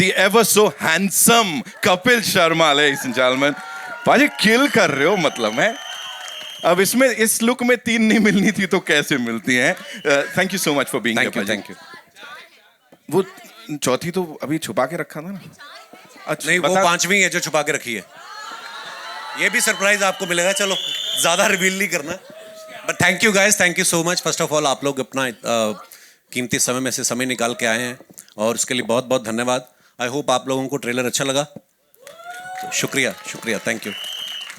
the ever so handsome Kapil Sharma, ladies and gentlemen. भाई किल कर रहे हो मतलब है. अब इसमें इस लुक में 3 नहीं मिलनी थी तो कैसे मिलती हैं? Thank you so much for being here. Thank you. वो चौथी तो अभी छुपा के रखा था ना. अच्छा नहीं, वो 5वीं है जो छुपा के रखी है. ये भी सरप्राइज आपको मिलेगा. चलो ज्यादा रिवील नहीं करना. But thank you guys, thank you so much. First of all आप लोग अपना कीमती समय में से समय निकाल के आए हैं और उसके लिए बहुत बहुत धन्यवाद. आई होप आप लोगों को ट्रेलर अच्छा लगा. शुक्रिया शुक्रिया, थैंक यू.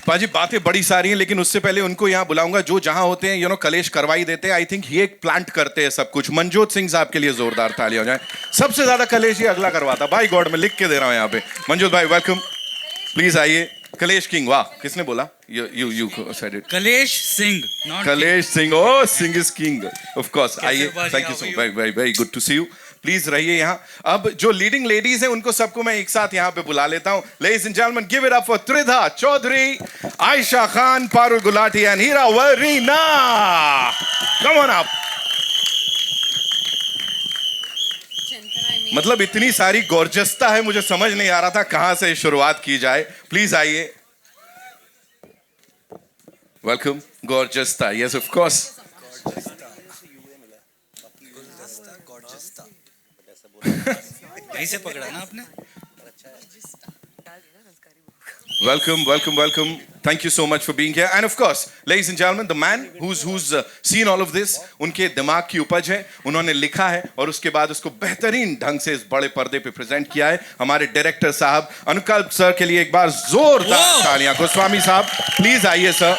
पाजी बातें बड़ी सारी हैं लेकिन उससे पहले उनको यहाँ बुलाऊंगा जो जहां होते हैं. कलेश करवाई देते हैं. आई थिंक ये प्लांट करते हैं सब कुछ. मनजोत सिंह साहब के लिए जोरदार तालियां हो जाए. सबसे ज्यादा कलेश ये अगला करवाता. बाय गॉड मैं लिख के दे रहा हूं यहाँ पे. मनजोत भाई वेलकम, प्लीज आइए. कलेश किंग. वाह, किसने बोला? You said it. Kalesh Singh. Kalesh Singh. Oh Singh is king of course. आइए. Thank you so very very very good to see you. Please रहिए यहाँ. अब जो लीडिंग लेडीज हैं उनको सबको मैं एक साथ यहाँ पे बुला लेता हूँ. Ladies and gentleman, give it up for Tridha Choudhury, Ayesha Khan, Parul Gulati and Heera Varina. Come on up. मतलब इतनी सारी गॉर्जसता है, मुझे समझ नहीं आ रहा था कहां से शुरुआत की जाए. प्लीज आइए. वेलकम. गॉर्जसता. Yes of course. यहीं से पकड़ा ना आपने. Welcome, welcome, welcome. Thank you so much for being here. And of course, ladies and gentlemen, the man who's seen all of this, उनके दिमाग की उपज है. उन्होंने लिखा है और उसके बाद उसको बेहतरीन ढंग से इस बड़े पर्दे पे प्रेजेंट किया है. हमारे डायरेक्टर साहब अनुकल्प सर के लिए एक बार जोरदार तालियां. गोस्वामी साहब प्लीज आइए सर.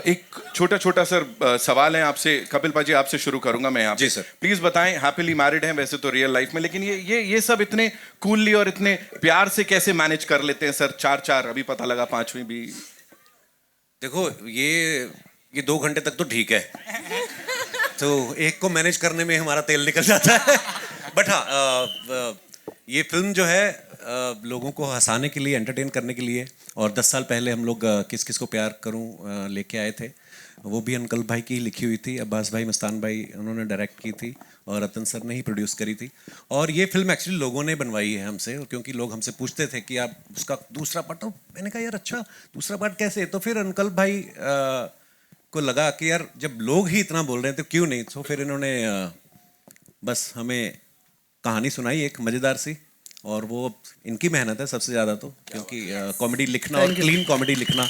एक छोटा छोटा सर सवाल है आपसे. कपिल पाजी आपसे शुरू करूंगा मैं यहाँ. जी सर. प्लीज बताएं, हैप्पीली मैरिड हैं वैसे तो रियल लाइफ में, लेकिन ये सब इतने कूलली और इतने प्यार से कैसे मैनेज कर लेते हैं सर? 4 अभी पता लगा 5वीं भी. देखो ये 2 घंटे तक तो ठीक है. तो एक को मैनेज करने में हमारा तेल निकल जाता है. बट हाँ, ये फिल्म जो है लोगों को हंसाने के लिए, एंटरटेन करने के लिए. और 10 साल पहले हम लोग किस किस को प्यार करूं लेके आए थे. वो भी अनुकल्प भाई की लिखी हुई थी. अब्बास भाई, मस्तान भाई उन्होंने डायरेक्ट की थी और रतन सर ने ही प्रोड्यूस करी थी. और ये फिल्म एक्चुअली लोगों ने बनवाई है हमसे, क्योंकि लोग हमसे पूछते थे कि आप उसका दूसरा पार्ट. तो मैंने कहा यार अच्छा दूसरा पार्ट कैसे. तो फिर अनुकल्प भाई को लगा कि यार जब लोग ही इतना बोल रहे हैं तो क्यों नहीं. तो फिर इन्होंने बस हमें कहानी सुनाई एक मज़ेदार सी. और वो इनकी मेहनत है सबसे ज़्यादा तो, क्योंकि कॉमेडी लिखना और क्लीन कॉमेडी लिखना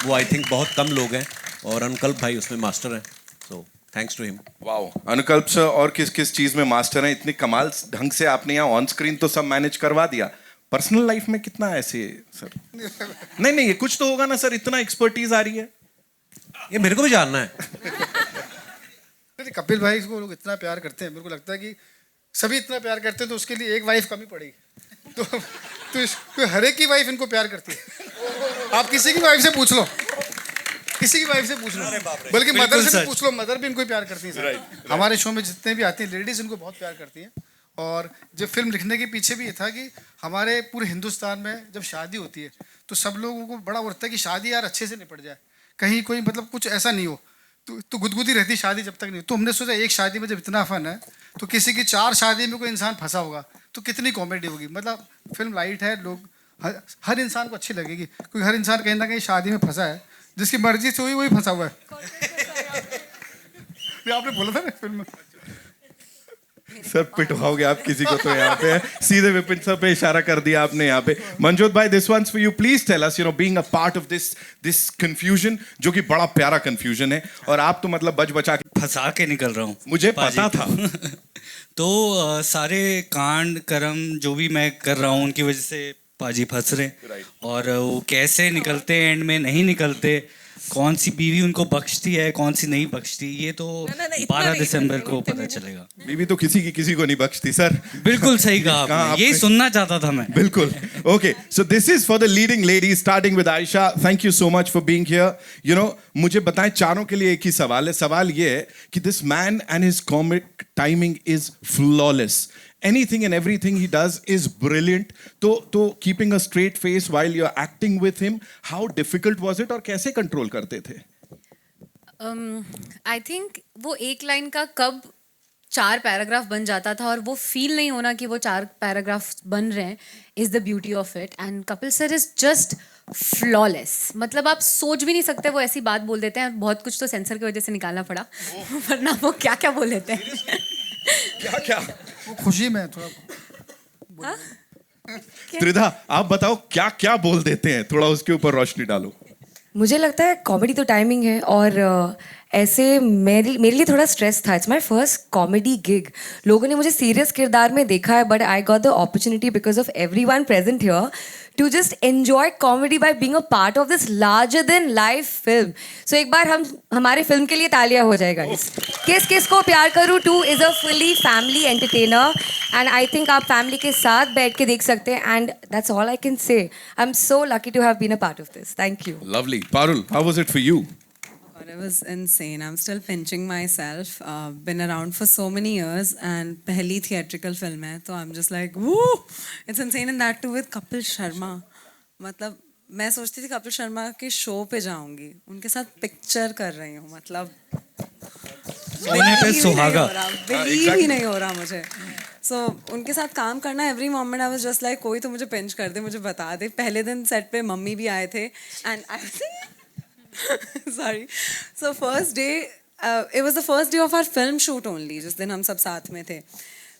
वो आई थिंक बहुत कम लोग हैं. और अनुकल्प भाई उसमें मास्टर हैं. So thanks to him. Wow. Anukalp sir और किस किस चीज में मास्टर हैं? इतने कमाल ढंग से आपने यहाँ ऑन स्क्रीन तो सब मैनेज करवा दिया. पर्सनल लाइफ में कितना ऐसे सर? नहीं ये कुछ तो होगा ना सर, इतना एक्सपर्टीज आ रही है. ये मेरे को भी जानना है. कपिल भाई को लोग इतना प्यार करते हैं, मेरे को लगता है कि सभी इतना प्यार करते हैं तो उसके लिए एक वाइफ कमी पड़ेगी. तो हर एक की वाइफ इनको प्यार करती है. आप किसी की वाइफ से पूछ लो, किसी की वाइफ से पूछ लो, बल्कि मदर से भी पूछ लो. मदर भी इनको प्यार करती है सर. हमारे शो में जितने भी आती हैं लेडीज इनको बहुत प्यार करती हैं. और जब फिल्म लिखने के पीछे भी ये था कि हमारे पूरे हिंदुस्तान में जब शादी होती है तो सब लोगों को बड़ा होता है कि शादी यार अच्छे से निपट जाए, कहीं कोई मतलब कुछ ऐसा नहीं हो. तो गुदगुदी रहती शादी जब तक नहीं. तो हमने सोचा एक शादी में जब इतना फन है तो किसी की 4 शादी में कोई इंसान फंसा होगा तो कितनी कॉमेडी होगी. मतलब फिल्म लाइट है, लोग हर इंसान को अच्छी लगेगी, क्योंकि हर इंसान कहीं ना कहीं शादी में फंसा है. जिसकी मर्जी से वही फंसा हुआ है. आपने बोला था ना फिल्म में. सर पिटवाओगे आप किसी को तो यहाँ पे सीधे विपिन सर पे इशारा कर दिया आपने यहाँ पे. मनजोत भाई, this one's for you. Please tell us, being a part of this confusion, जो कि बड़ा प्यारा कंफ्यूजन है और आप तो मतलब बच बचा के फंसा के निकल रहा हूँ. मुझे पता था. तो सारे कांड कर्म जो भी मैं कर रहा हूँ उनकी वजह से पाजी फंस रहे. और वो कैसे निकलते एंड में नहीं निकलते, कौन सी बीवी उनको बख्शती है कौन सी नहीं बख्शती, ये तो 12 दिसंबर को पता चलेगा. बीवी तो किसी को नहीं बख्शती सर. बिल्कुल सही कहा आपने. यही सुनना चाहता था मैं. बिल्कुल. Okay, so this is for the leading lady, starting with Ayesha. Thank you so much for being here. मुझे बताएं, चारों के लिए एक ही सवाल है. सवाल ये है कि this man and his comic timing is flawless. Anything and everything he does is brilliant. तो keeping a straight face while you're acting with him, how difficult was it और कैसे control करते थे? I think वो एक line का कब 4 paragraph बन जाता था और वो फील नहीं होना कि वो 4 पैराग्राफ बन रहे हैं is the beauty of it. And Kapil sir is just flawless. मतलब आप सोच भी नहीं सकते वो ऐसी बात बोल देते हैं. बहुत कुछ तो सेंसर की वजह से निकालना पड़ा वरना वो क्या क्या बोल देते हैं. क्या क्या वो खुशी में थोड़ा त्रिधा, आप बताओ क्या क्या बोल देते हैं, थोड़ा उसके ऊपर रोशनी डालो. मुझे लगता है कॉमेडी तो टाइमिंग है और ऐसे मेरे लिए थोड़ा स्ट्रेस था. It's my first comedy gig. लोगों ने मुझे सीरियस किरदार में देखा है but I got the opportunity because of everyone present here to just enjoy comedy by being a part of this larger than life film. So एक बार हमारे फिल्म के लिए तालियां हो जाएगा. किस किस को प्यार करूँ 2 is a fully family entertainer and I think आप फैमिली के साथ बैठ के देख सकते हैं and that's all I can say. I am so lucky to have been a part of this. Thank you. Lovely. Parul, how was it for you? God, it was insane. I'm still pinching myself. Been around for so many years and पहली theatrical film है तो I'm just like woo! It's insane and that too with Kapil Sharma. मतलब मैं सोचती थी कपिल शर्मा के show पे जाऊंगी, उनके साथ पिक्चर कर रही हूँ. मतलब सोने पे सुहागा. बिलीव ही नहीं हो रहा मुझे. सो उनके साथ काम करना every moment I was just like कोई तो मुझे पिंच कर दे, मुझे बता दे. पहले दिन सेट पे मम्मी भी आए थे and I sorry. So first day, it was the first day of our film shoot only. जिस दिन हम सब साथ में थे.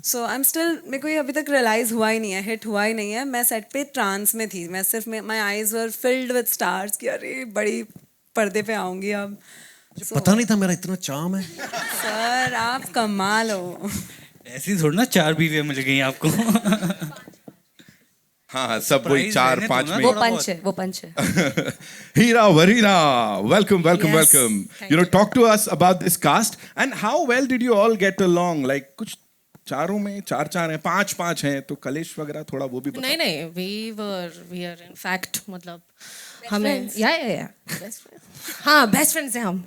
So I'm still, मेरे को ये अभी तक realize हुआ ही नहीं है, hit हुआ ही नहीं है. मैं set पे trance में थी. मैं सिर्फ my eyes were filled with stars कि अरे बड़ी पर्दे पे आऊँगी अब. So, पता नहीं था मेरा इतना चार्म है. सर आप कमाल हो. ऐसी थोड़ी ना 4 बीवियां मिल गई आपको. हाँ, सब वही Surprise 4 रहने 5 दो ना में. वो थोड़ा पंच है, वो पंच है. Hira Varina, welcome, welcome, Yes, welcome. thank You know, you. talk to us about this cast and how well did you all get along? Like कुछ चारों में 4 हैं, 5 हैं, तो कलेश वगैरह थोड़ा वो भी बताओ. नहीं वी आर इन फैक्ट मतलब हमें या हाँ बेस्ट फ्रेंड्स हैं हम.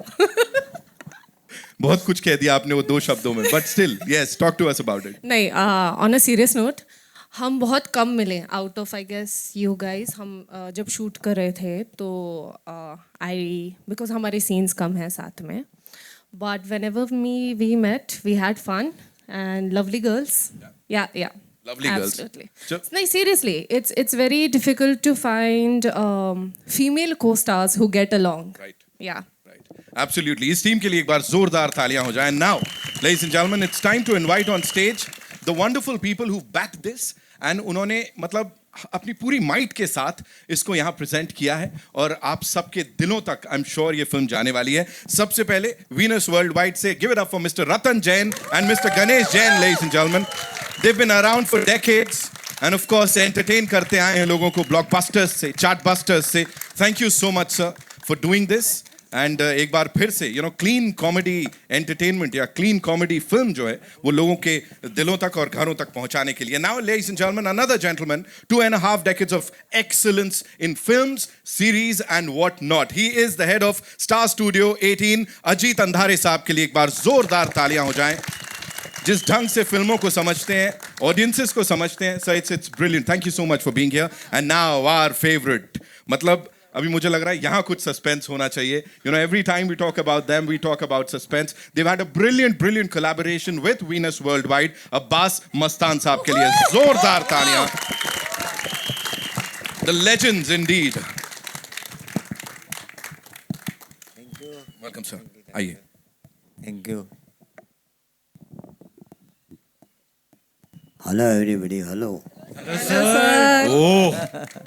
बहुत कुछ कह दिया आपने वो 2 शब्दों में, but still, yes, talk to us about it. नहीं ऑन अ सीरियस नोट हम बहुत कम मिले out of I guess you guys. हम जब शूट कर रहे थे तो बिकॉज हमारे सीन्स कम हैं साथ में but whenever we met we had fun and lovely girls. या Lovely girls. Absolutely. So- No, seriously, it's very difficult to find female co-stars who get along. Right. Yeah. Right. Absolutely. इस team के लिए एक बार जोरदार तालियां हो जाएं. Now, ladies and gentlemen, it's time to invite on stage the wonderful people who backed this and उन्होंने मतलब अपनी पूरी माइट के साथ इसको यहाँ प्रेजेंट किया है और आप सबके दिलों तक आई एम श्योर ये फिल्म जाने वाली है. सबसे पहले वीनस वर्ल्ड वाइड से give it up for mister Ratan Jain and mister Ganesh Jain. Ladies and gentleman, they've been around for decades and of course entertain करते आए हैं लोगों को ब्लॉकबस्टर्स से, चार्टबस्टर्स से. Thank you so much sir for doing this and एक बार फिर से क्लीन कॉमेडी एंटरटेनमेंट या क्लीन कॉमेडी फिल्म जो है वो लोगों के दिलों तक और घरों तक पहुंचाने के लिए. Now ladies and gentleman, another gentleman, 2.5 decades of excellence in films, series and what not. He is the head of Star Studio 18. Ajit अंधारे साहब के लिए एक बार जोरदार तालियां हो जाएं. जिस ढंग से फिल्मों को समझते हैं, ऑडियंसेस को समझते हैं. So it's brilliant. Thank you so much for being here. And now our favourite, मतलब अभी मुझे लग रहा है यहाँ कुछ सस्पेंस होना चाहिए. Every time we talk about them we talk about suspense. They've had a brilliant collaboration with Venus worldwide. Abbas Mastan साहब के लिए जोरदार तालियां. The legends indeed. Welcome sir, आइए. Thank you. Hello everybody, hello.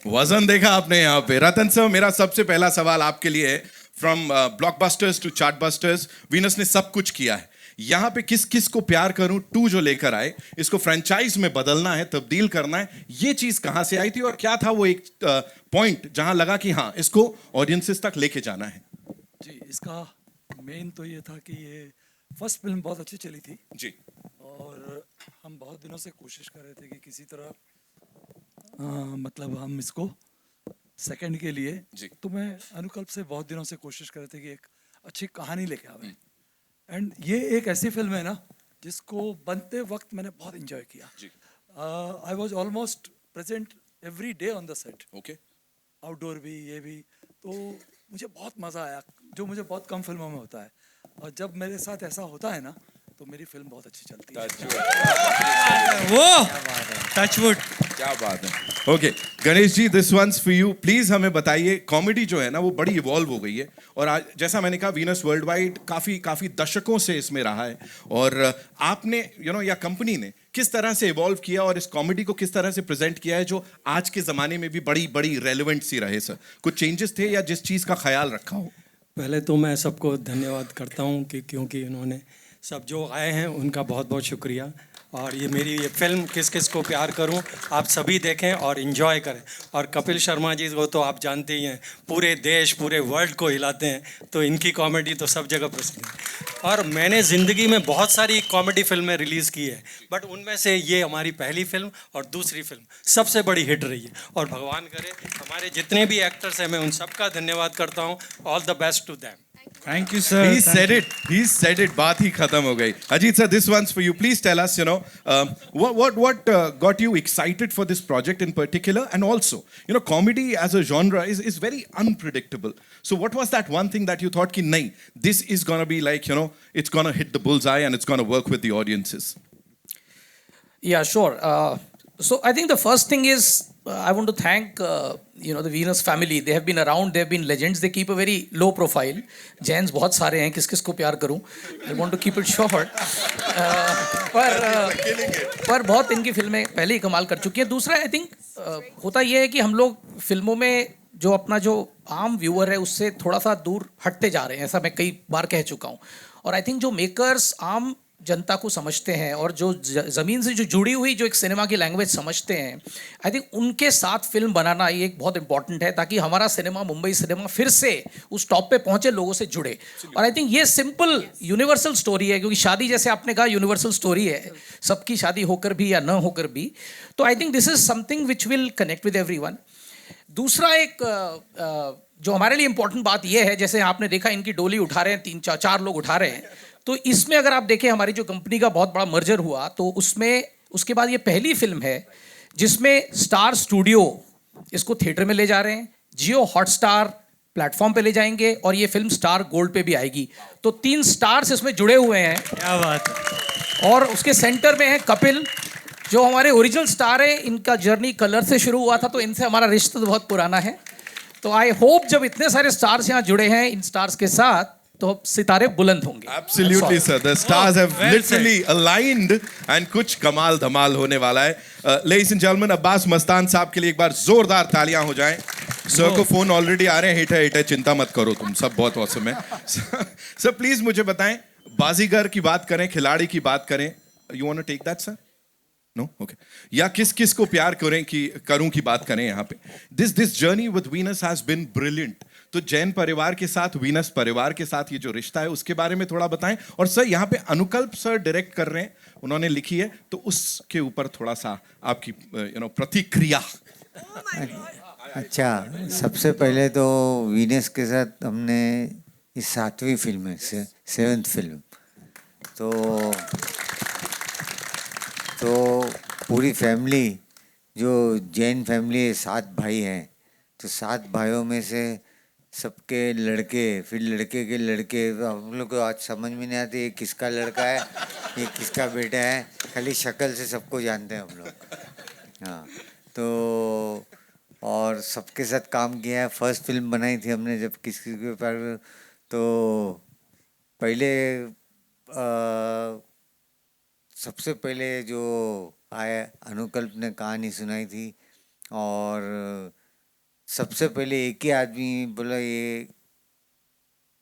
वजन देखा आपने यहाँ पे. रतन सर, मेरा सबसे पहला सवाल आपके लिए है. From blockbusters to chartbusters, Venus ने सब कुछ किया है. यहाँ पे किस किस को प्यार करूं 2 जो लेकर आए, इसको फ्रेंचाइज में बदलना है, तब्दील करना है, ये चीज कहाँ से आई थी और क्या था वो एक पॉइंट जहां लगा कि हाँ इसको ऑडियंसेस तक लेके जाना है? जी, इसका मेन तो ये था कि ये फर्स्ट फिल्म बहुत अच्छी चली थी जी. और हम बहुत दिनों से कोशिश कर रहे थे कि किसी तरह मतलब हम इसको सेकंड के लिए जी. तो मैं अनुकल्प से बहुत दिनों से कोशिश कर रहे थे कि एक अच्छी कहानी लेके आवे. एंड ये एक ऐसी फिल्म है ना जिसको बनते वक्त मैंने बहुत एंजॉय किया. I was almost present every day on the set. Okay. Outdoor भी, ये भी. तो मुझे बहुत मज़ा आया, जो मुझे बहुत कम फिल्मों में होता है. और जब मेरे साथ ऐसा होता है ना तो मेरी फिल्म बहुत अच्छी चलती है। वो टचवुड। क्या बात है। Okay Ganesh ji, this one's for you. Please हमें बताइए, कॉमेडी जो है ना वो बड़ी इवॉल्व हो गई है, और आज जैसा मैंने कहा वीनस वर्ल्ड वाइड काफी दशकों से इसमें रहा है, और आपने या कंपनी ने किस तरह से इवॉल्व किया और इस कॉमेडी को किस तरह से प्रेजेंट किया है जो आज के जमाने में भी बड़ी बड़ी रेलेवेंट सी रहे। सर कुछ चेंजेस थे या जिस चीज का ख्याल रखा हो? पहले तो मैं सबको धन्यवाद करता हूँ कि क्योंकि इन्होंने सब जो आए हैं उनका बहुत बहुत शुक्रिया। और ये मेरी ये फिल्म किस किस को प्यार करूं, आप सभी देखें और इन्जॉय करें। और कपिल शर्मा जी को तो आप जानते ही हैं, पूरे देश पूरे वर्ल्ड को हिलाते हैं, तो इनकी कॉमेडी तो सब जगह प्रसिद्ध है। और मैंने ज़िंदगी में बहुत सारी कॉमेडी फिल्में रिलीज़ की है, बट उनमें से ये हमारी पहली फिल्म और दूसरी फिल्म सबसे बड़ी हिट रही है। और भगवान करे हमारे जितने भी एक्टर्स हैं मैं उन सबका धन्यवाद करता हूँ। All the best to them. Thank you sir. He said it. He said it. बात ही खत्म हो गई। Ajit sir, this one's for you. Please tell us, what got you excited for this project in particular, and also, comedy as a genre is very unpredictable. So, what was that one thing that you thought, ki nahi, this is gonna be like, it's gonna hit the bullseye and it's gonna work with the audiences? Yeah, sure. So I think the first thing is I want to thank the Venus family. They have been around. They have been legends. They keep a very low profile. Jens बहुत सारे हैं, किस किस को प्यार करूं? I want to keep it short. पर बहुत इनकी फिल्में पहले ही कमाल कर चुकी हैं। दूसरा आई थिंक होता ये है कि हम लोग फिल्मों में जो अपना जो आम व्यूअर है उससे थोड़ा सा दूर हटते जा रहे हैं, ऐसा मैं कई बार कह चुका हूँ। और आई थिंक जो मेकर्स आम जनता को समझते हैं और जो ज़मीन से जो जुड़ी हुई जो एक सिनेमा की लैंग्वेज समझते हैं, आई थिंक उनके साथ फिल्म बनाना ये एक बहुत इंपॉर्टेंट है, ताकि हमारा सिनेमा, मुंबई सिनेमा फिर से उस टॉप पे पहुंचे, लोगों से जुड़े। और आई थिंक ये सिंपल यूनिवर्सल स्टोरी है, क्योंकि शादी जैसे आपने कहा यूनिवर्सल स्टोरी है, सबकी शादी होकर भी या न होकर भी। तो I think this is something which will connect with everyone. दूसरा एक जो हमारे लिए इंपॉर्टेंट बात यह है, जैसे आपने देखा इनकी डोली उठा रहे हैं, 3-4 लोग उठा रहे हैं, तो इसमें अगर आप देखें हमारी जो कंपनी का बहुत बड़ा मर्जर हुआ, तो उसमें उसके बाद ये पहली फिल्म है जिसमें स्टार स्टूडियो इसको थिएटर में ले जा रहे हैं, जियो हॉटस्टार प्लेटफॉर्म पे ले जाएंगे, और ये फिल्म स्टार गोल्ड पे भी आएगी। तो 3 स्टार्स इसमें जुड़े हुए हैं। क्या बात है। और उसके सेंटर में है कपिल, जो हमारे ओरिजिनल स्टार है। इनका जर्नी कलर से शुरू हुआ था, तो इनसे हमारा रिश्ता तो बहुत पुराना है। तो आई होप जब इतने सारे स्टार्स यहाँ जुड़े हैं इन स्टार्स के साथ, तो सितारे बुलंद होंगे। Absolutely sir, the stars have well literally aligned and कुछ कमाल धमाल होने वाला है। Ladies and gentlemen, Abbas Mastan साहब के लिए एक बार जोरदार तालियां हो जाएं। सर को फोन ऑलरेडी आ रहे हैं, हिट है, चिंता मत करो तुम, सब बहुत औसम है। सर प्लीज मुझे बताएं, बाजीगर की बात करें, खिलाड़ी की बात करें, you want to take that sir? No, okay. या किस किस को प्यार करूं की बात करें यहाँ पे। This journey with Venus has been brilliant. तो जैन परिवार के साथ, वीनस परिवार के साथ ये जो रिश्ता है उसके बारे में थोड़ा बताएं। और सर यहाँ पे अनुकल्प सर डायरेक्ट कर रहे हैं, उन्होंने लिखी है, तो उसके ऊपर थोड़ा सा आपकी प्रतिक्रिया। अच्छा, सबसे पहले तो वीनस के साथ हमने इस 7वीं फिल्म है, 7th फिल्म, तो पूरी फैमिली, जो जैन फैमिली है, 7 भाई हैं, तो 7 भाइयों में से सबके लड़के, फिर लड़के के लड़के, हम लोग को आज समझ में नहीं आती ये किसका लड़का है, ये किसका बेटा है, खाली शक्ल से सबको जानते हैं हम लोग। हाँ, तो और सबके साथ काम किया है। फर्स्ट फिल्म बनाई थी हमने जब किसी के पर, तो पहले सबसे पहले जो आया अनुकल्प ने कहानी सुनाई थी, और सबसे पहले एक ही आदमी बोला ये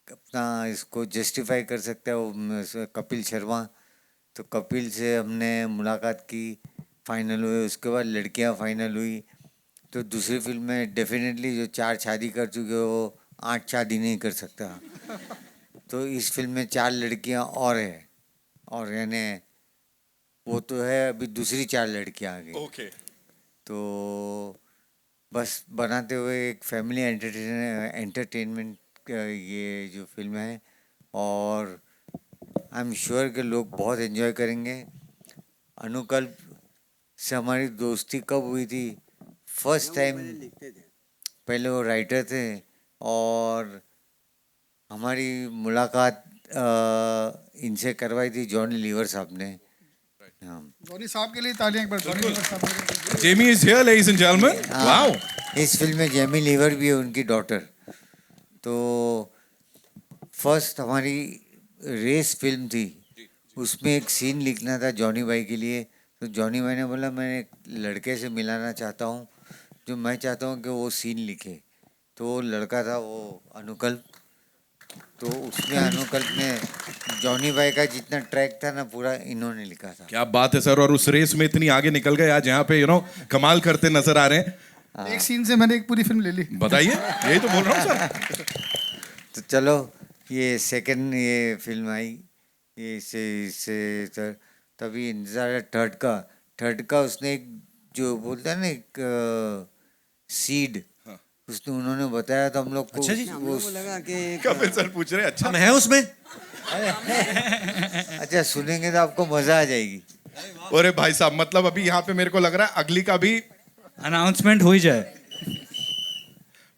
अपना इसको जस्टिफाई कर सकता है, वो कपिल शर्मा। तो कपिल से हमने मुलाकात की, फाइनल हुए, उसके बाद लड़कियां फाइनल हुई। तो दूसरी फिल्म में डेफिनेटली जो 4 शादी कर चुके हो, 8 शादी नहीं कर सकता। तो इस फिल्म में 4 लड़कियां और है, और यानी वो तो है, अभी दूसरी 4 लड़कियां आ गई। ओके। तो बस बनाते हुए एक फैमिली एंटरटेनमेंट ये जो फिल्म है, और आई एम श्योर कि लोग बहुत एंजॉय करेंगे। अनुकल्प से हमारी दोस्ती कब हुई थी? फर्स्ट टाइम, पहले वो राइटर थे, और हमारी मुलाकात इनसे करवाई थी जॉनी लीवर साहब ने। हाँ जॉनी साहब के लिए तालियां एक बार, जॉनी लीवर साहब के लिए। Jamie is here, ladies and gentlemen. Wow. इस फिल्म में जेमी लीवर भी है, उनकी डॉटर। तो फर्स्ट हमारी रेस फिल्म थी, उसमें एक सीन लिखना था जॉनी भाई के लिए। तो जॉनी भाई ने बोला मैं एक लड़के से मिलाना चाहता हूँ जो मैं चाहता हूँ कि वो सीन लिखे। तो वो लड़का था वो अनुकल्प। तो उसमें अनुकल्प ने जॉनी भाई का जितना ट्रैक था ना पूरा इन्होंने लिखा था। क्या बात है सर, और उस रेस में इतनी आगे निकल गए आज यहाँ पे कमाल करते नजर आ रहे हैं। एक सीन से मैंने एक पूरी फिल्म ले ली। बताइए, यही तो बोल रहा हूँ सर। तो चलो ये सेकंड ये फिल्म आई, ये इससे तभी इंतजार है थर्ड का उसने एक जो बोलता है ना एक सीड उसने उन्होंने बताया तो हम लोग को। अच्छा जी, हम लोग को लगा कि कपिल सर पूछ रहे हैं अच्छा हम हैं उसमें। अच्छा सुनेंगे तो आपको मजा आ जाएगी। अरे भाई साहब, मतलब अभी यहाँ पे मेरे को लग रहा है अगली का भी अनाउंसमेंट हो ही जाए।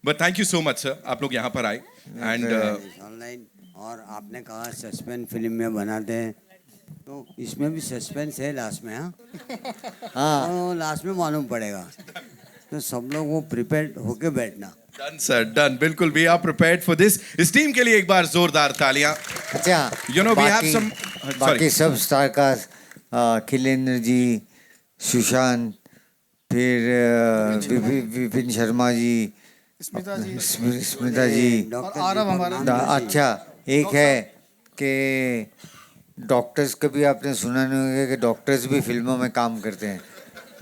But thank you so much sir, आप लोग यहाँ पर आए एंड ऑनलाइन। और आपने कहा सस्पेंस फिल्म में बनाते हैं, तो इसमें भी सस्पेंस है लास्ट में। हाँ तो लास्ट में मालूम पड़ेगा, तो सब लोग वो प्रिपेयर्ड होके बैठना। डन सर, डन, बिल्कुल। We are prepared for this. इस टीम के लिए एक बार जोरदार तालियां। अच्छा वी हैव सम बाकी सब स्टार कास्ट, खिलेंद्र जी, सुशांत, फिर विपिन शर्मा जी, स्मिता जी। अच्छा एक है कि डॉक्टर्स कभी आपने सुना नहीं होगा कि डॉक्टर्स भी फिल्मों में काम करते हैं,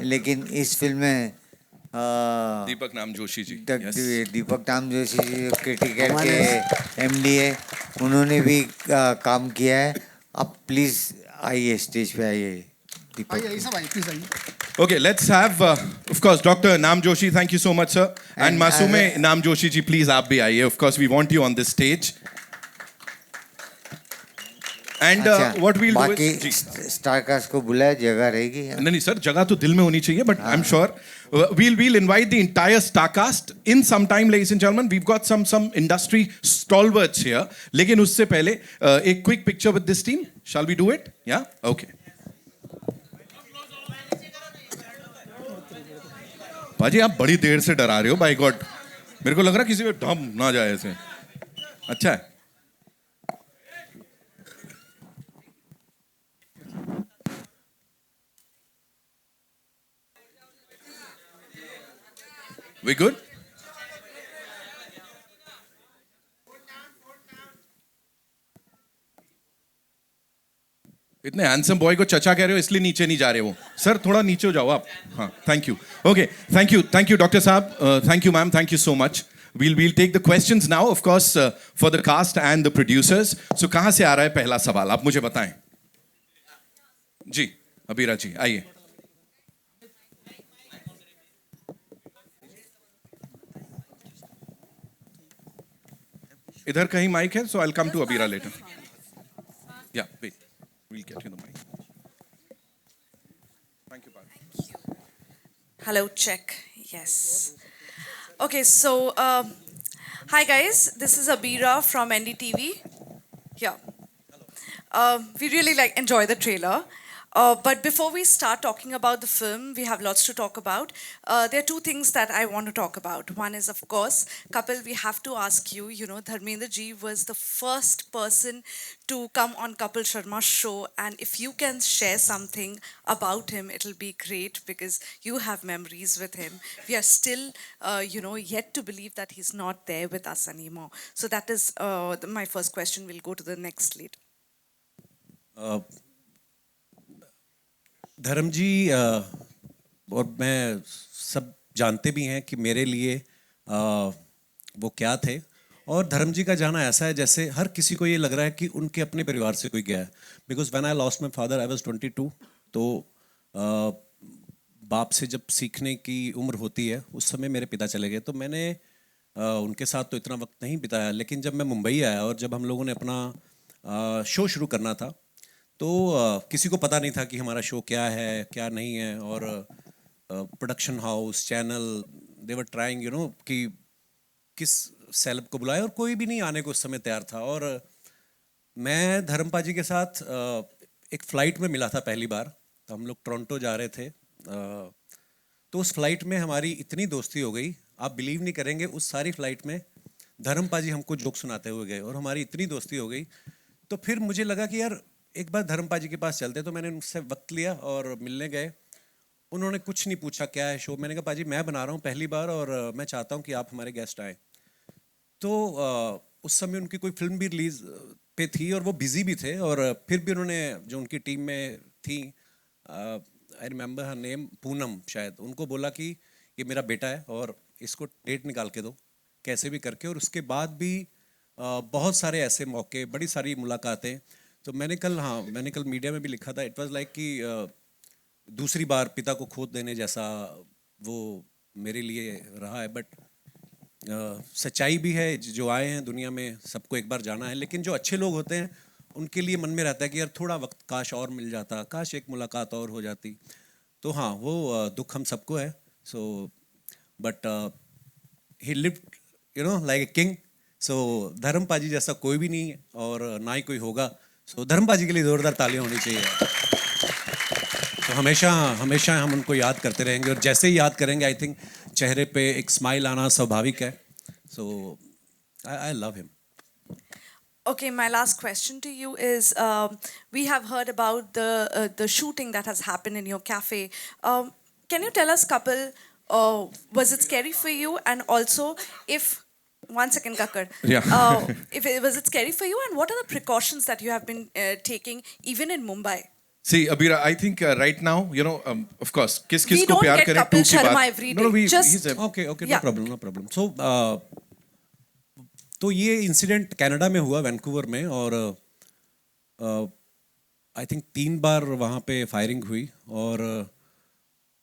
लेकिन इस फिल्म में दीपक नाम जोशी जी, दीपक नाम जोशी जी क्रिटिकेट के एमडी है, उन्होंने भी काम किया है। आप प्लीज आइए, स्टेज पे आइए दीपक। Okay, let's have, of course, Dr. Nam Joshi. Thank you so much, sir. And Masume Nam Joshi ji, please, aap bhi aiye. Of course, we want you on this stage. And what we'll do is, बाकी star cast को बुलाया, जगह रहेगी। नहीं sir, जगह तो दिल में होनी चाहिए, but I'm sure we'll invite the entire star cast in some time, ladies and gentlemen. We've got some industry stalwarts here. लेकिन उससे पहले एक quick picture with this team. Shall we do it? Yeah? Okay. भाजी आप बड़ी देर से डरा रहे हो, बाय गॉड। मेरे को लग रहा है किसी पे ढम ना जाए ऐसे। अच्छा है। We good? इतने हैंडसम बॉय को चचा कह रहे हो इसलिए नीचे नहीं जा रहे हो। सर थोड़ा नीचे हो जाओ आप। हाँ, thank you. Okay, thank you doctor साहब, thank you ma'am, thank you so much. We'll take the questions now, of course, for the cast and the producers. So कहाँ से आ रहा है पहला सवाल, आप मुझे बताएं। जी, अबीरा जी आइए। इधर कहीं माइक है, so I'll come to Abira later. Yeah, wait. We'll get you the mic. Thank you, Parth. Hello, check. Yes. Okay, so hi guys, this is Abira from NDTV. Yeah. We really enjoy the trailer. But before we start talking about the film, we have lots to talk about. There are two things that I want to talk about. One is, of course, Kapil, we have to ask you, Dharmendra ji was the first person to come on Kapil Sharma's show. And if you can share something about him, it'll be great because you have memories with him. We are still, yet to believe that he's not there with us anymore. So that is my first question. We'll go to the next lead. धर्म जी और मैं सब जानते भी हैं कि मेरे लिए वो क्या थे, और धर्म जी का जाना ऐसा है जैसे हर किसी को ये लग रहा है कि उनके अपने परिवार से कोई गया है। Because when I lost my father I was 22, तो बाप से जब सीखने की उम्र होती है उस समय मेरे पिता चले गए, तो मैंने उनके साथ तो इतना वक्त नहीं बिताया। लेकिन जब मैं मुंबई आया और जब हम लोगों ने अपना शो शुरू करना था, तो किसी को पता नहीं था कि हमारा शो क्या है क्या नहीं है, और production house, channel, they were trying कि किस सेलेब को बुलाए, और कोई भी नहीं आने को उस समय तैयार था। और मैं धर्मपा जी के साथ एक फ़्लाइट में मिला था पहली बार। तो हम लोग टोरंटो जा रहे थे। तो उस फ्लाइट में हमारी इतनी दोस्ती हो गई, आप बिलीव नहीं करेंगे, उस सारी फ्लाइट में धर्मपा जी हमको जोक सुनाते हुए गए और हमारी इतनी दोस्ती हो गई। तो फिर मुझे लगा कि यार एक बार धर्मपा जी के पास चलते। तो मैंने उनसे वक्त लिया और मिलने गए। उन्होंने कुछ नहीं पूछा क्या है शो। मैंने कहा पाजी मैं बना रहा हूँ पहली बार और मैं चाहता हूँ कि आप हमारे गेस्ट आएँ। तो उस समय उनकी कोई फिल्म भी रिलीज पे थी और वो बिजी भी थे। और फिर भी उन्होंने, जो उनकी टीम में थी, I remember her name, Poonam शायद, उनको बोला कि ये मेरा बेटा है और इसको डेट निकाल के दो कैसे भी करके। और उसके बाद भी बहुत सारे ऐसे मौके, बड़ी सारी मुलाकातें। तो मैंने कल मीडिया में भी लिखा था, इट वाज लाइक कि दूसरी बार पिता को खो देने जैसा वो मेरे लिए रहा है। बट सच्चाई भी है, जो आए हैं दुनिया में सबको एक बार जाना है। लेकिन जो अच्छे लोग होते हैं उनके लिए मन में रहता है कि यार थोड़ा वक्त काश और मिल जाता, काश एक मुलाकात और हो जाती। तो हाँ, वो दुख हम सबको है। So but he lived like a king. So धर्मपा जी जैसा कोई भी नहीं है और ना ही कोई होगा। सो धर्मपा जी के लिए जोरदार तालियां होनी चाहिए। तो हमेशा हमेशा हम उनको याद करते रहेंगे और जैसे ही याद करेंगे आई थिंक चेहरे पे एक स्माइल आना स्वाभाविक है। So I love him. Okay, my last question to you is, we have heard about the shooting that has happened in your cafe. Can you tell us, couple, was it scary for you? And also, if, one second, Kakar. Yeah. Was it scary for you? And what are the precautions that you have been taking even in Mumbai? See, Abira, I think right now, of course, किस We को don't प्यार get करें Kapil टू की Sharma बात। every No, day. Just- he's a- okay Yeah. No problem. So तो ये incident Canada में हुआ, वैंकूवर में। और आई थिंक 3 बार वहाँ पे फायरिंग हुई। और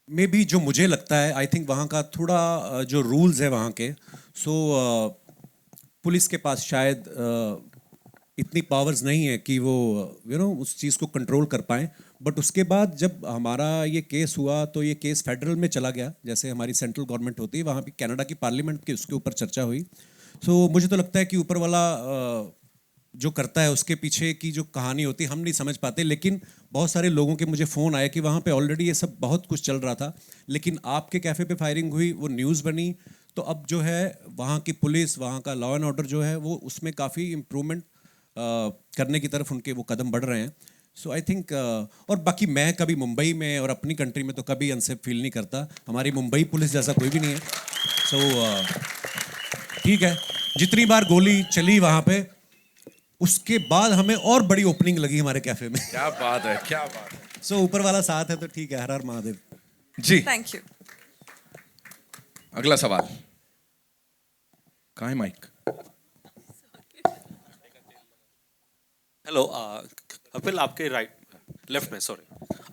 मे बी जो मुझे लगता है, आई थिंक वहाँ का थोड़ा जो रूल्स है वहाँ के, सो पुलिस के पास शायद इतनी पावर्स नहीं है कि वो उस चीज़ को कंट्रोल कर पाएँ। बट उसके बाद जब हमारा ये केस हुआ तो ये केस फेडरल में चला गया, जैसे हमारी सेंट्रल गवर्नमेंट होती है, वहाँ पे कनाडा की पार्लियामेंट की उसके ऊपर चर्चा हुई। सो मुझे तो लगता है कि ऊपर वाला जो करता है उसके पीछे की जो कहानी होती है हम नहीं समझ पाते। लेकिन बहुत सारे लोगों के मुझे फ़ोन आए कि वहाँ पे ऑलरेडी ये सब बहुत कुछ चल रहा था, लेकिन आपके कैफ़े पे फायरिंग हुई, वो न्यूज़ बनी। तो अब जो है वहाँ की पुलिस, वहाँ का लॉ एंड ऑर्डर जो है वो उसमें काफ़ी इम्प्रूवमेंट करने की तरफ उनके वो कदम बढ़ रहे हैं। सो आई थिंक और बाकी मैं कभी मुंबई में और अपनी कंट्री में तो कभी अनसेफ फील नहीं करता। हमारी मुंबई पुलिस जैसा कोई भी नहीं है। सो ठीक है, जितनी बार गोली चली वहाँ पे, उसके बाद हमें और बड़ी ओपनिंग लगी हमारे कैफे में। क्या बात है, क्या बात है। सो ऊपर वाला साथ है तो ठीक है। हर हर महादेव जी। Thank you. अगला सवाल कहाँ है माइक? हेलो कपिल, आपके लेफ्ट में, सॉरी,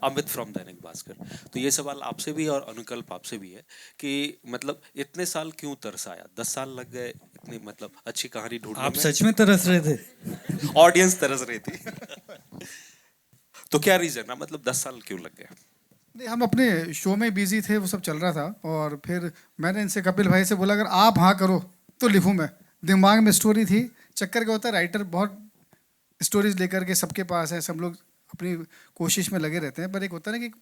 अमित फ्रॉम दैनिक भास्कर। तो ये सवाल आपसे भी और अनुकल्प आपसे भी है कि मतलब इतने साल क्यों तरस आया? 10 साल लग गए इतनी मतलब अच्छी कहानी ढूंढने आप में। सच में तरस रहे थे? ऑडियंस तरस रही थी। तो क्या रीजन है, मतलब 10 साल क्यों लग गए? नहीं, हम अपने शो में बिजी थे, वो सब चल रहा था। और फिर मैंने इनसे, कपिल भाई से बोला, अगर आप हाँ करो तो लिखूँ मैं। दिमाग में स्टोरी थी। चक्कर क्या होता है, राइटर बहुत स्टोरीज लेकर के सबके पास है, सब लोग अपनी कोशिश में लगे रहते हैं, पर एक होता है ना कि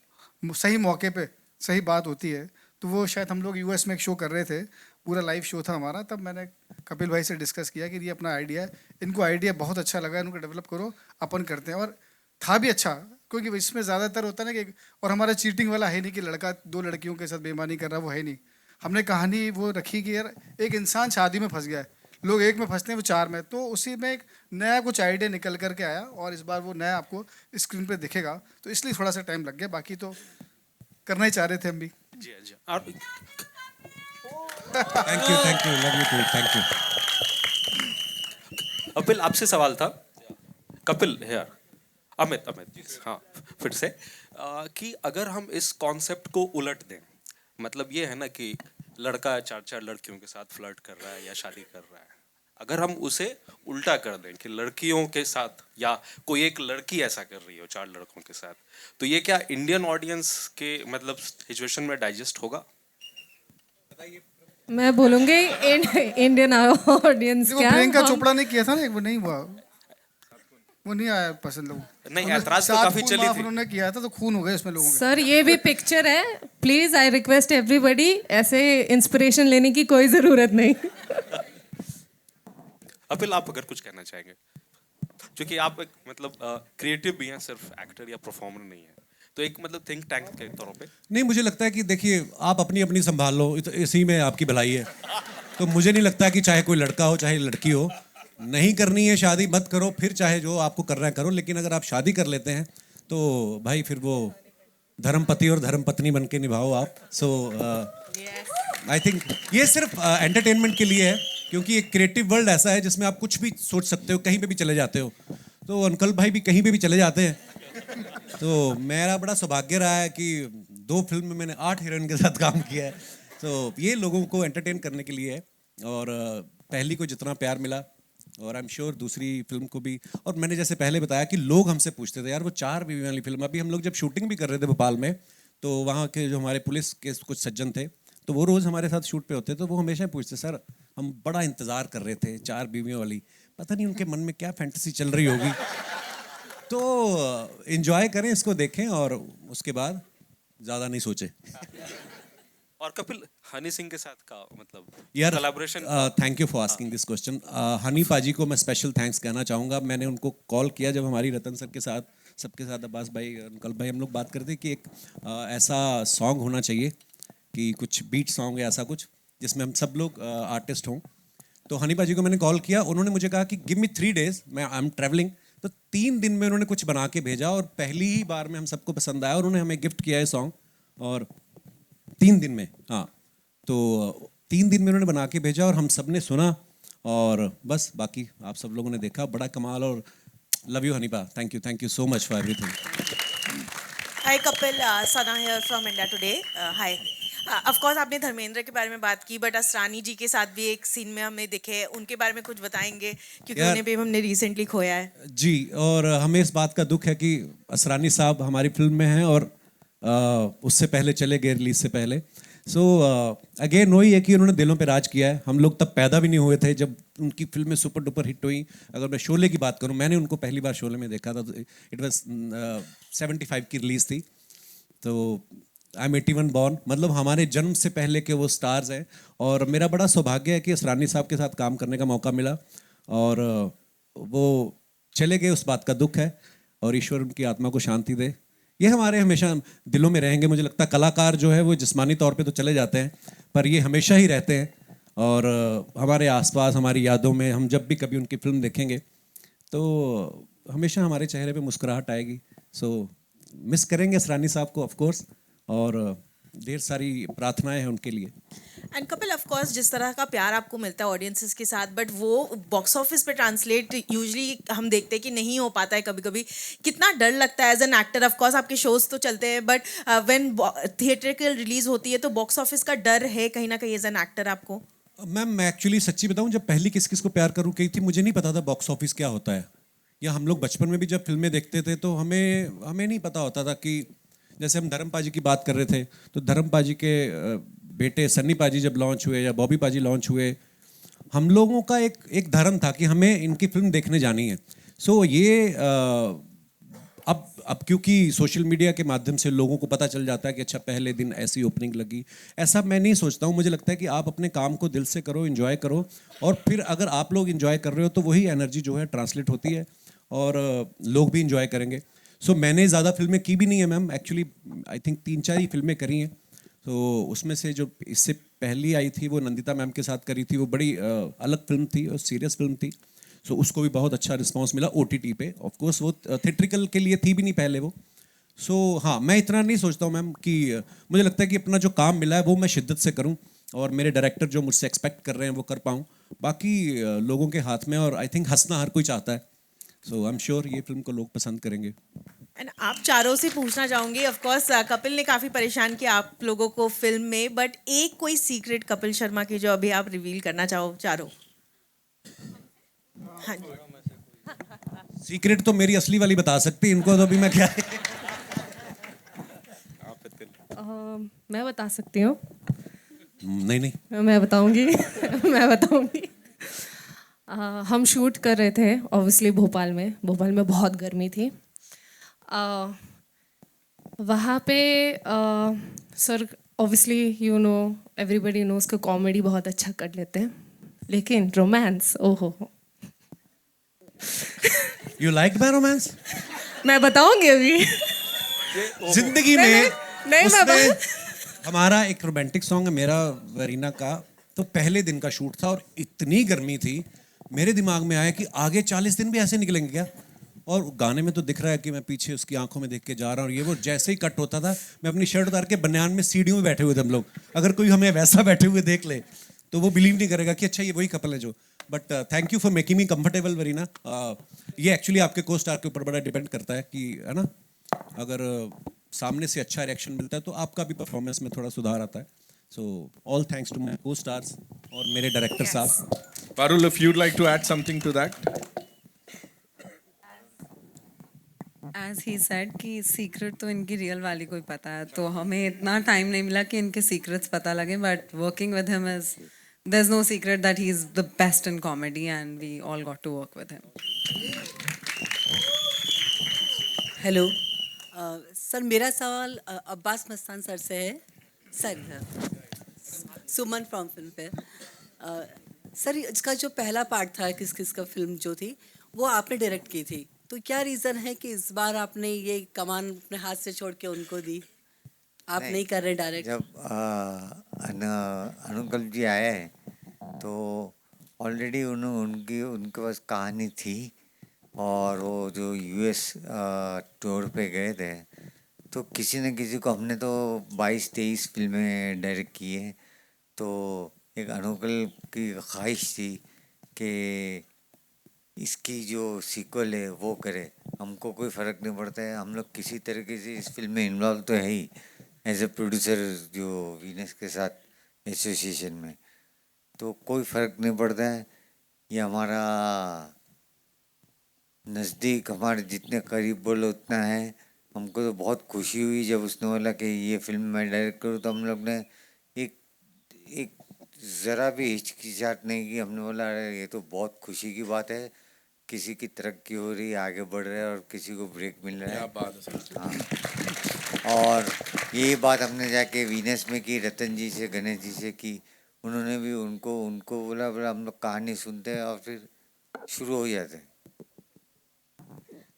सही मौके पे सही बात होती है। तो वो शायद हम लोग यूएस में एक शो कर रहे थे, पूरा लाइव शो था हमारा, तब मैंने कपिल भाई से डिस्कस किया कि ये अपना आइडिया है, इनको आइडिया बहुत अच्छा लगा, इनको डेवलप करो, अपन करते हैं। और था भी अच्छा, क्योंकि इसमें ज़्यादातर होता है ना कि, और हमारा चीटिंग वाला है नहीं कि लड़का 2 लड़कियों के साथ बेईमानी कर रहा है, वो है नहीं। हमने कहानी वो रखी कि यार एक इंसान शादी में फंस गया है, लोग एक में फंसते हैं, वो 4 में, तो उसी में एक नया कुछ आइडिया निकल करके आया। और इस बार वो नया आपको स्क्रीन पे दिखेगा, तो इसलिए थोड़ा सा टाइम लग गया। बाकी तो करना ही चाह रहे थे हम भी। जी जी। और thank you love you too, thank you. Kapil, आपसे सवाल था। कपिल यार, अमित जी, हाँ फिर से कि अगर हम इस कॉन्सेप्ट को उलट दें, मतलब ये है ना कि लड़का 4 लड़कियों के साथ फ्लर्ट कर रहा है या शादी कर रहा है, अगर हम उसे उल्टा कर दें कि लड़कियों के साथ या कोई एक लड़की ऐसा कर रही हो 4 लड़कों के साथ, तो ये क्या इंडियन ऑडियंस के मतलब सिचुएशन में डाइजेस्ट होगा? मैं बोलूँगी इंडियन ऑडियंस वो क्या प्रियंका हम- चोपड़ा ने किया था ना, वो नहीं हुआ। वो नहीं आया पसंद लोगों नहीं, हमने ऐतराज तो सात काफी खून चली माफ थी। उन्होंने किया था तो खून हो गए इसमें लोगों के। सर ये भी पिक्चर है, प्लीज आई रिक्वेस्ट एवरीबडी, ऐसे इंस्पिरेशन लेने की कोई ज़रूरत नहीं। अपिल, आप अगर कुछ कहना चाहेंगे, क्योंकि आप एक मतलब क्रिएटिव भी हैं, सिर्फ एक्टर या परफॉर्मर नहीं है, तो एक मतलब थिंक टैंक के तौर पे। नहीं, मुझे लगता है कि देखिए आप अपनी अपनी संभाल लो, इसी में आपकी भलाई है। तो मुझे नहीं लगता कि चाहे कोई लड़का हो चाहे लड़की हो, नहीं करनी है शादी मत करो, फिर चाहे जो आपको करना है करो, लेकिन अगर आप शादी कर लेते हैं तो भाई फिर वो धर्मपति और धर्मपत्नी बन के निभाओ आप। सो आई थिंक ये सिर्फ एंटरटेनमेंट के लिए है, क्योंकि एक क्रिएटिव वर्ल्ड ऐसा है जिसमें आप कुछ भी सोच सकते हो, कहीं पे भी चले जाते हो। तो अंकल भाई भी कहीं पे भी चले जाते हैं। तो मेरा बड़ा सौभाग्य रहा है कि 2 फिल्म में मैंने 8 हीरोइन के साथ काम किया है। तो ये लोगों को एंटरटेन करने के लिए है, और पहली को जितना प्यार मिला, और आई एम श्योर दूसरी फिल्म को भी। और मैंने जैसे पहले बताया कि लोग हमसे पूछते थे यार वो 4 बीवी वाली फिल्म, अभी हम लोग जब शूटिंग भी कर रहे थे भोपाल में, तो वहाँ के जो हमारे पुलिस के कुछ सज्जन थे, तो वो रोज़ हमारे साथ शूट पे होते, तो वो हमेशा पूछते सर हम बड़ा इंतज़ार कर रहे थे 4 बीवियों वाली, पता नहीं उनके मन में क्या फैंटेसी चल रही होगी। तो एंजॉय करें, इसको देखें, और उसके बाद ज़्यादा नहीं सोचें। और कपिल, हनी सिंह के साथ का मतलब यार collaboration. Thank you for asking this question. Honey पाजी को मैं स्पेशल थैंक्स कहना चाहूँगा। मैंने उनको कॉल किया जब हमारी रतन सर के साथ, सबके साथ, अब्बास भाई, अंकल भाई, हम लोग बात करते कि एक ऐसा सॉन्ग होना चाहिए कि कुछ बीट सॉन्ग या ऐसा कुछ जिसमें हम सब लोग आर्टिस्ट हों। तो हनी पाजी को मैंने कॉल किया, उन्होंने मुझे कहा कि गिव मी 3 days, मैं आई एम ट्रैवलिंग। तो 3 दिन में उन्होंने कुछ बना के भेजा, और पहली ही बार में हम सबको पसंद आया, और उन्होंने हमें गिफ्ट किया है सॉन्ग, और 3 दिन में, हाँ, तो 3 दिन में उन्होंने बना के भेजा और हम सब ने सुना, और बस बाकी आप सब लोगों ने देखा, बड़ा कमाल। और लव यू हनीपा, thank you so much for everything. Hi Kapil, Sana here from India Today. Hi, of course आपने धर्मेंद्र के बारे में बात की, बट असरानी जी के साथ भी एक सीन में हमें दिखे, उनके बारे में कुछ बताएंगे, क्योंकि उन्हें भी हमने रिसेंटली खोया है। जी, और हमें इस बात का दुख है कि असरानी साहब हमारी फिल्म में हैं, और उससे पहले चले गए रिलीज से पहले। सो अगेन वही है कि उन्होंने दिलों पे राज किया है। हम लोग तब पैदा भी नहीं हुए थे जब उनकी फिल्में सुपर डुपर हिट हुई। अगर मैं शोले की बात करूं, मैंने उनको पहली बार शोले में देखा था, तो इट वाज 75 की रिलीज थी। तो आई एम 81 बॉर्न, मतलब हमारे जन्म से पहले के वो स्टार्स हैं, और मेरा बड़ा सौभाग्य है कि असरानी साहब के साथ काम करने का मौका मिला, और वो चले गए, उस बात का दुख है, और ईश्वर उनकी आत्मा को शांति दे। ये हमारे हमेशा दिलों में रहेंगे। मुझे लगता है कलाकार जो है वो जिस्मानी तौर पे तो चले जाते हैं, पर ये हमेशा ही रहते हैं, और हमारे आसपास, हमारी यादों में। हम जब भी कभी उनकी फिल्म देखेंगे तो हमेशा हमारे चेहरे पे मुस्कुराहट आएगी। सो मिस करेंगे असरानी साहब को ऑफ कोर्स, और ढेर सारी प्रार्थनाएं हैं उनके लिए। एंड कपिल, ऑफ कोर्स जिस तरह का प्यार आपको मिलता है ऑडियंसेस के साथ, बट वो बॉक्स ऑफिस पे ट्रांसलेट यूजुअली हम देखते हैं कि नहीं हो पाता है कभी कभी। कितना डर लगता है as an actor? Of course आपके शोज तो चलते हैं, बट व्हेन थिएटर की रिलीज होती है तो बॉक्स ऑफिस का डर है कहीं ना कहीं एज एन एक्टर आपको? मैम, मैं एक्चुअली सच्ची बताऊं, जब पहली किस किस को प्यार करूं कही थी, मुझे नहीं पता था बॉक्स ऑफिस क्या होता है। या हम लोग बचपन में भी जब फिल्में देखते थे तो हमें नहीं पता होता था कि, जैसे हम धर्म पाजी की बात कर रहे थे, तो धर्म पाजी के बेटे सन्नी पाजी जब लॉन्च हुए या बॉबी पाजी लॉन्च हुए, हम लोगों का एक धर्म था कि हमें इनकी फिल्म देखने जानी है। सो ये अब क्योंकि सोशल मीडिया के माध्यम से लोगों को पता चल जाता है कि अच्छा पहले दिन ऐसी ओपनिंग लगी, ऐसा मैं नहीं सोचता हूँ। मुझे लगता है कि आप अपने काम को दिल से करो, एंजॉय करो, और फिर अगर आप लोग एंजॉय कर रहे हो तो वही एनर्जी जो है ट्रांसलेट होती है, और लोग भी एंजॉय करेंगे। सो मैंने ज़्यादा फिल्में की भी नहीं है मैम, एक्चुअली आई थिंक 3-4 ही फिल्में करी हैं। तो उसमें से जो इससे पहली आई थी वो नंदिता मैम के साथ करी थी, वो बड़ी अलग फिल्म थी और सीरियस फिल्म थी। सो उसको भी बहुत अच्छा रिस्पांस मिला OTT पे। ऑफ कोर्स वो थिएट्रिकल के लिए थी भी नहीं पहले वो। सो हाँ, मैं इतना नहीं सोचता हूँ मैम कि मुझे लगता है कि अपना जो काम मिला है वो मैं शिद्दत से करूँ, और मेरे डायरेक्टर जो मुझसे एक्सपेक्ट कर रहे हैं वो कर पाऊँ। बाकी लोगों के हाथ में, और आई थिंक हंसना हर कोई चाहता है। सो आई एम श्योर ये फिल्म को लोग पसंद करेंगे। एंड आप चारों से पूछना चाहूँगी, ऑफ कोर्स कपिल ने काफ़ी परेशान किया आप लोगों को फिल्म में, बट एक कोई सीक्रेट कपिल शर्मा की जो अभी आप रिवील करना चाहो चारों? हाँ जी। सीक्रेट तो मेरी असली वाली बता सकती, इनको तो अभी मैं क्या मैं बता सकती हूँ। नहीं मैं बताऊंगी। मैं बताऊंगी। हम शूट कर रहे थे ऑब्वियसली भोपाल में बहुत गर्मी थी। वहाँ पे sir obviously you know everybody knows का कॉमेडी बहुत अच्छा कर लेते हैं, लेकिन रोमांस ओहो यू लाइक माय रोमांस? मैं बताऊंगी अभी। जिंदगी में नहीं, उसने हमारा एक रोमांटिक सॉन्ग है मेरा वरीना का, तो पहले दिन का शूट था और इतनी गर्मी थी, मेरे दिमाग में आया कि आगे 40 दिन भी ऐसे निकलेंगे क्या? और गाने में तो दिख रहा है कि मैं पीछे उसकी आंखों में देख के जा रहा हूँ, ये वो जैसे ही कट होता था मैं अपनी शर्ट उतार के बनियान में सीढ़ियों में बैठे हुए थे हम लोग। अगर कोई हमें वैसा बैठे हुए देख ले तो वो बिलीव नहीं करेगा कि अच्छा ये वही कपल है जो। But thank you for making me comfortable Varina. ये एक्चुअली आपके को स्टार के ऊपर बड़ा डिपेंड करता है कि है ना, अगर सामने से अच्छा रिएक्शन मिलता है तो आपका भी परफॉर्मेंस में थोड़ा सुधार आता है। So all thanks to my costars और मेरे डायरेक्टर साहब। Parul, if you'd like to add something to that. As he said कि सीक्रेट तो इनकी रियल वाली को ही पता है, तो हमें इतना टाइम नहीं मिला कि इनके सीक्रेट्स पता लगे, but working with him is there is no secret that he is the best in comedy and we all got to work with him. Hello sir, मेरा सवाल अब्बास मस्तान सर से है। सर सुमन फ्रॉम फिल्म पे। Sir इसका जो पहला part था किस किस का फिल्म जो थी वो आपने डायरेक्ट की थी, तो क्या रीज़न है कि इस बार आपने ये कमान अपने हाथ से छोड़ के उनको दी, आप नहीं कर रहे डायरेक्ट? जब अनुकल्प जी आए हैं तो ऑलरेडी उनके पास कहानी थी और वो जो यूएस टूर पे गए थे तो किसी न किसी को हमने तो 22-23 फिल्में डायरेक्ट की है, तो एक अनुकल्प की ख्वाहिश थी कि इसकी जो सीक्वल है वो करे। हमको कोई फ़र्क नहीं पड़ता है, हम लोग किसी तरीके से इस फिल्म में इन्वॉल्व तो है ही एज ए प्रोड्यूसर जो वीनस के साथ एसोसिएशन में, तो कोई फ़र्क नहीं पड़ता है। ये हमारा नज़दीक, हमारे जितने करीब बोलो उतना है। हमको तो बहुत खुशी हुई जब उसने बोला कि ये फिल्म मैं डायरेक्ट करूँ, तो हम लोग ने एक ज़रा भी हिचकिचाहट नहीं की। हमने बोला अरे ये तो बहुत खुशी की बात है, किसी की तरक्की हो रही है, आगे बढ़ रहा है और किसी को ब्रेक मिल रहा है। क्या बात है सर। हाँ, और ये बात हमने जाके वीनस में की, रतन जी से, गणेश जी से की। उन्होंने भी उनको बोला हम लोग कहानी सुनते हैं और फिर शुरू हो जाते हैं।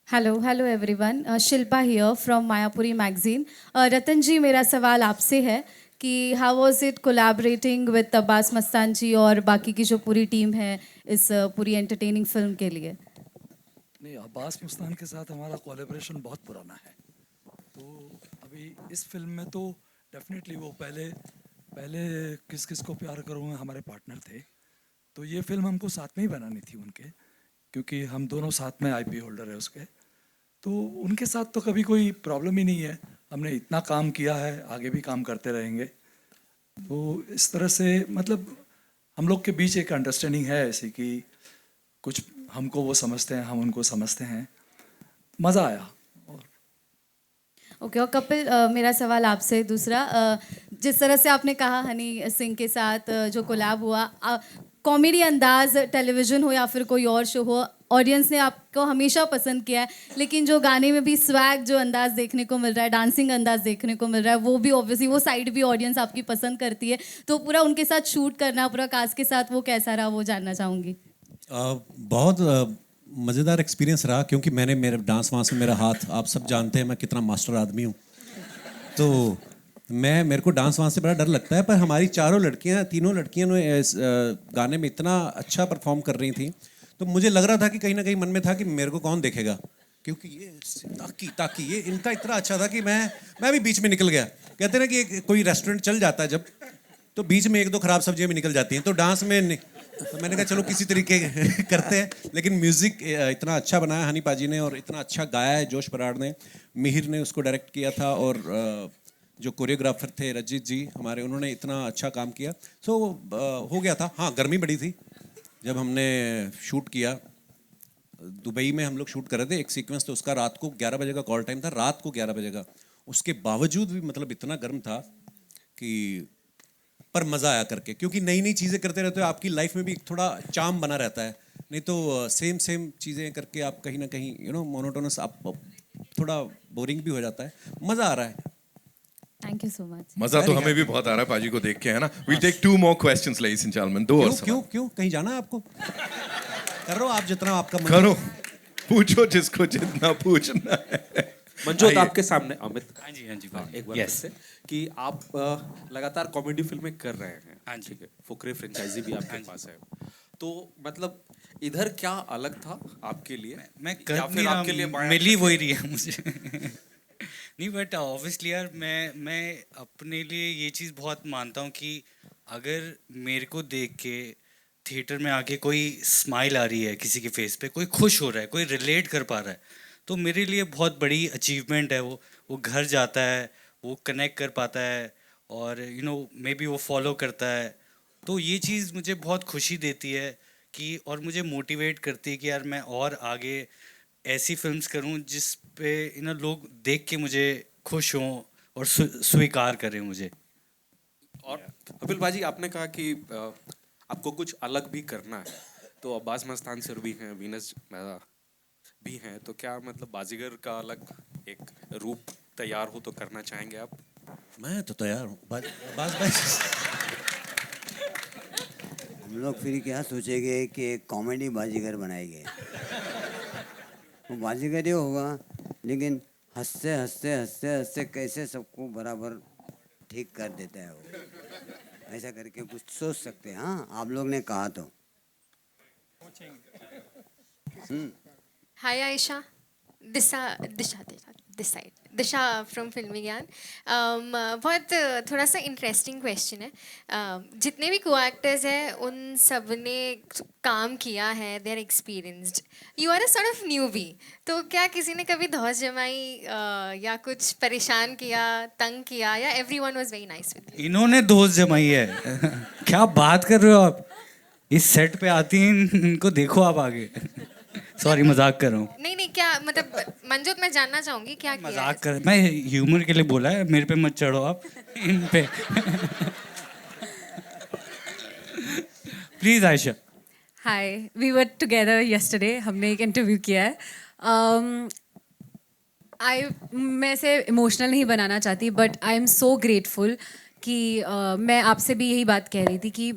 Hello everyone, Shilpa here from Mayapuri magazine. Ratan ji, मेरा सवाल आपसे है कि how was it collaborating with Abbas Mastan ji और बाकी की जो पूरी टीम है इस पूरी एंटरटेनिंग फिल्म के लिए? नहीं, अब्बास मस्तान के साथ हमारा कोलैबोरेशन बहुत पुराना है, तो अभी इस फिल्म में तो डेफिनेटली वो पहले किस किस को प्यार करूँगा हमारे पार्टनर थे, तो ये फिल्म हमको साथ में ही बनानी थी उनके, क्योंकि हम दोनों साथ में आईपी होल्डर है उसके, तो उनके साथ तो कभी कोई प्रॉब्लम ही नहीं है। हमने इतना काम किया है, आगे भी काम करते रहेंगे। तो इस तरह से मतलब हम लोग के बीच एक अंडरस्टैंडिंग है ऐसी कि कुछ हमको वो समझते हैं, हम उनको समझते हैं, मज़ा आया। ओके, और कपिल, मेरा सवाल आपसे दूसरा, जिस तरह से आपने कहा हनी सिंह के साथ जो कोलैब हुआ, कॉमेडी अंदाज टेलीविज़न हो या फिर कोई और शो हो, ऑडियंस ने आपको हमेशा पसंद किया है, लेकिन जो गाने में भी स्वैग जो अंदाज देखने को मिल रहा है, डांसिंग अंदाज देखने को मिल रहा है, वो भी ऑब्वियसली वो साइड भी ऑडियंस आपकी पसंद करती है, तो पूरा उनके साथ शूट करना, पूरा कास्ट के साथ वो कैसा रहा, वो जानना चाहूँगी। बहुत मज़ेदार एक्सपीरियंस रहा, क्योंकि मैंने मेरे डांस वांस में मेरा हाथ, आप सब जानते हैं मैं कितना मास्टर आदमी हूँ, तो मेरे को डांस वांस से बड़ा डर लगता है। पर हमारी तीनों लड़कियां ने इस गाने में इतना अच्छा परफॉर्म कर रही थी, तो मुझे लग रहा था कि कहीं ना कहीं मन में था कि मेरे को कौन देखेगा, क्योंकि ये ताकि ये इनका इतना अच्छा था कि मैं भी बीच में निकल गया। कहते हैं ना कि कोई रेस्टोरेंट चल जाता है जब, तो बीच में 1-2 खराब सब्जियां भी निकल जाती हैं, तो डांस में तो मैंने कहा चलो किसी तरीके करते हैं। लेकिन म्यूज़िक इतना अच्छा बनाया हनी पाजी ने और इतना अच्छा गाया है जोश बराड़ ने, मिहिर ने उसको डायरेक्ट किया था, और जो कोरियोग्राफर थे रजित जी हमारे, उन्होंने इतना अच्छा काम किया। सो हो गया था। हाँ, गर्मी बड़ी थी जब हमने शूट किया। दुबई में हम लोग शूट कर रहे थे, एक सीक्वेंस तो उसका रात को 11 बजे का कॉल टाइम था, रात को 11 बजे का, उसके बावजूद भी मतलब इतना गर्म था कि पर मज़ा आया करके, क्योंकि नई नई चीज़ें करते रहते हो, आपकी लाइफ में भी थोड़ा चार्म बना रहता है नहीं तो सेम सेम चीज़ें करके आप कहीं ना कहीं मोनोटोनस आप थोड़ा बोरिंग भी हो जाता है. मज़ा आ रहा है. Thank you so much. मजा तो हमें भी बहुत आ रहा है पाजी को देख के, है ना. We'll take 2 more questions, ladies and gentlemen. 2 और क्यों कहीं जाना है आपको? कर रहे हो आप जितना आपका मन करो, पूछो जिसको जितना पूछना है. मंजोत आपके सामने अमित. हाँ जी एक बार फिर से कि आप लगातार कॉमेडी फिल्में कर रहे हैं. हाँ जी. ठीक है. फुकरे फ्रेंचाइजी भी आपके पास है. तो मतलब इधर क्या अलग था आपके लिए? मैं या कर फिर नहीं रहा, आपके लिए मिल ही वही रही है मुझे. नहीं बट ऑब्वियसली यार मैं अपने लिए ये चीज़ बहुत मानता हूँ कि अगर मेरे को देख के थिएटर में आके कोई स्माइल आ रही है किसी के फेस पे, कोई खुश हो रहा है, कोई रिलेट कर पा रहा है, तो मेरे लिए बहुत बड़ी अचीवमेंट है. वो घर जाता है, वो कनेक्ट कर पाता है और मे बी वो फॉलो करता है. तो ये चीज़ मुझे बहुत खुशी देती है कि और मुझे मोटिवेट करती है कि यार मैं और आगे ऐसी फिल्म्स करूं जिस पे लोग देख के मुझे खुश हों और स्वीकार करें मुझे. और अबिल बाजी, आपने कहा कि आपको कुछ अलग भी करना है. तो अब्बास मस्तान सर भी हैं, वीनस भी हैं, तो क्या मतलब बाजीगर का अलग एक रूप तैयार हो तो करना चाहेंगे आप? मैं तो तैयार हूँ. बाज भाई हम लोग फिर क्या सोचेंगे कि एक कॉमेडी बाजीगर बनाएंगे. वो बाजीगर ही होगा, लेकिन हंसते हंसते हंसते हंसते कैसे सबको बराबर ठीक कर देता है वो. ऐसा करके कुछ सोच सकते हैं. हाँ, आप लोग ने कहा तो. Hi Aisha, Disha this side, Disha from फिल्मी ज्ञान. बहुत थोड़ा सा इंटरेस्टिंग क्वेश्चन है. जितने भी को एक्टर्स हैं उन सब ने काम किया है, they are experienced. You are a sort of newbie. तो क्या किसी ने कभी धौस जमाई या कुछ परेशान किया, तंग किया, या everyone was very nice with you? इन्होंने दोस्त जमाई है. क्या बात कर रहे हो आप? इस सेट पे आती हैं, इनको देखो आप आगे. सॉरी, मजाक कर रहा हूँ. नहीं क्या मतलब मंजूत, मैं जानना चाहूंगी क्या किया है? मजाक कर, मैं ह्यूमर के लिए बोला है. मेरे पे मत चढ़ो आप इन पे. Please Ayesha. Hi, we were together yesterday. हमने एक इंटरव्यू किया है. मैं इसे इमोशनल नहीं बनाना चाहती, but I am so grateful कि मैं आपसे भी यही बात कह रही थी कि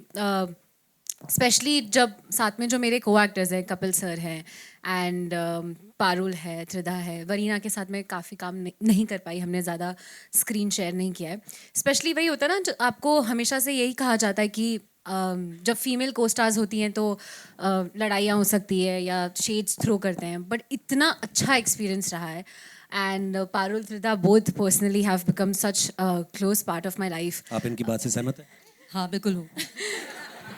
स्पेशली जब साथ में जो मेरे को एक्टर्स हैं, कपिल सर हैं एंड पारुल है, त्रिधा है, वरीना के साथ मैं काफ़ी काम नहीं कर पाई. हमने ज़्यादा स्क्रीन शेयर नहीं किया है. स्पेशली वही होता है ना, जो आपको हमेशा से यही कहा जाता है कि जब फीमेल को स्टार्स होती हैं तो लड़ाइयाँ हो सकती है या शेड्स थ्रो करते हैं, बट इतना अच्छा एक्सपीरियंस रहा है. And Parul, Tridha both personally have become such close part of my life. आप इनकी बात से सहमत हैं? हाँ, बिल्कुल हूँ.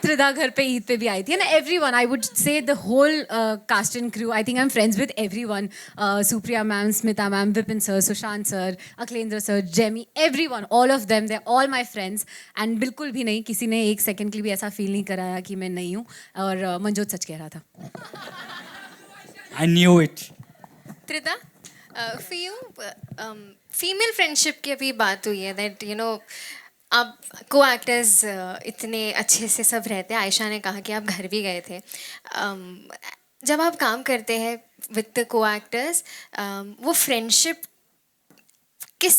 त्रिधा घर पे ईद पे भी आई थी. And everyone, I would say the whole cast and crew, I think I am friends with everyone. Supriya ma'am, Smita ma'am, Vipin sir, Sushant sir, Akhilendra sir, Jamie, everyone, all of them, they all my friends. And बिल्कुल भी नहीं, किसी ने एक second के लिए भी ऐसा फील नहीं कराया कि मैं नहीं हूँ. और मंजोत सच कह रहा था. I knew it. Tridha, for you female friendship की अभी बात हुई है दैट आप को एक्टर्स इतने अच्छे से सब रहते हैं. आयशा ने कहा कि आप घर भी गए थे. जब आप काम करते हैं विद द को एक्टर्स, वो फ्रेंडशिप किस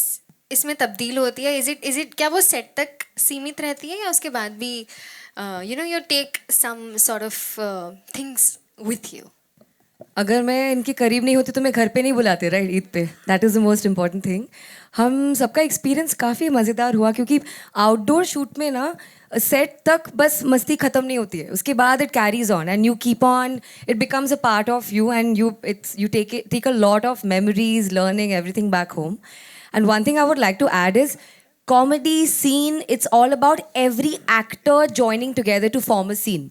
इसमें तब्दील होती है? इज इट क्या वो सेट तक सीमित रहती है या उसके बाद भी you take some sort of things with you? अगर मैं इनके करीब नहीं होती तो मैं घर पे नहीं बुलाते, राइट, ईद पे. That is the most important thing. हम सबका एक्सपीरियंस काफ़ी मज़ेदार हुआ क्योंकि आउटडोर शूट में ना सेट तक बस मस्ती ख़त्म नहीं होती है. उसके बाद it carries on and you keep on, it becomes a part of you and you take a lot of memories, learning everything back home. And one thing I would like to add is comedy scene, it's all about every actor joining together to form a scene.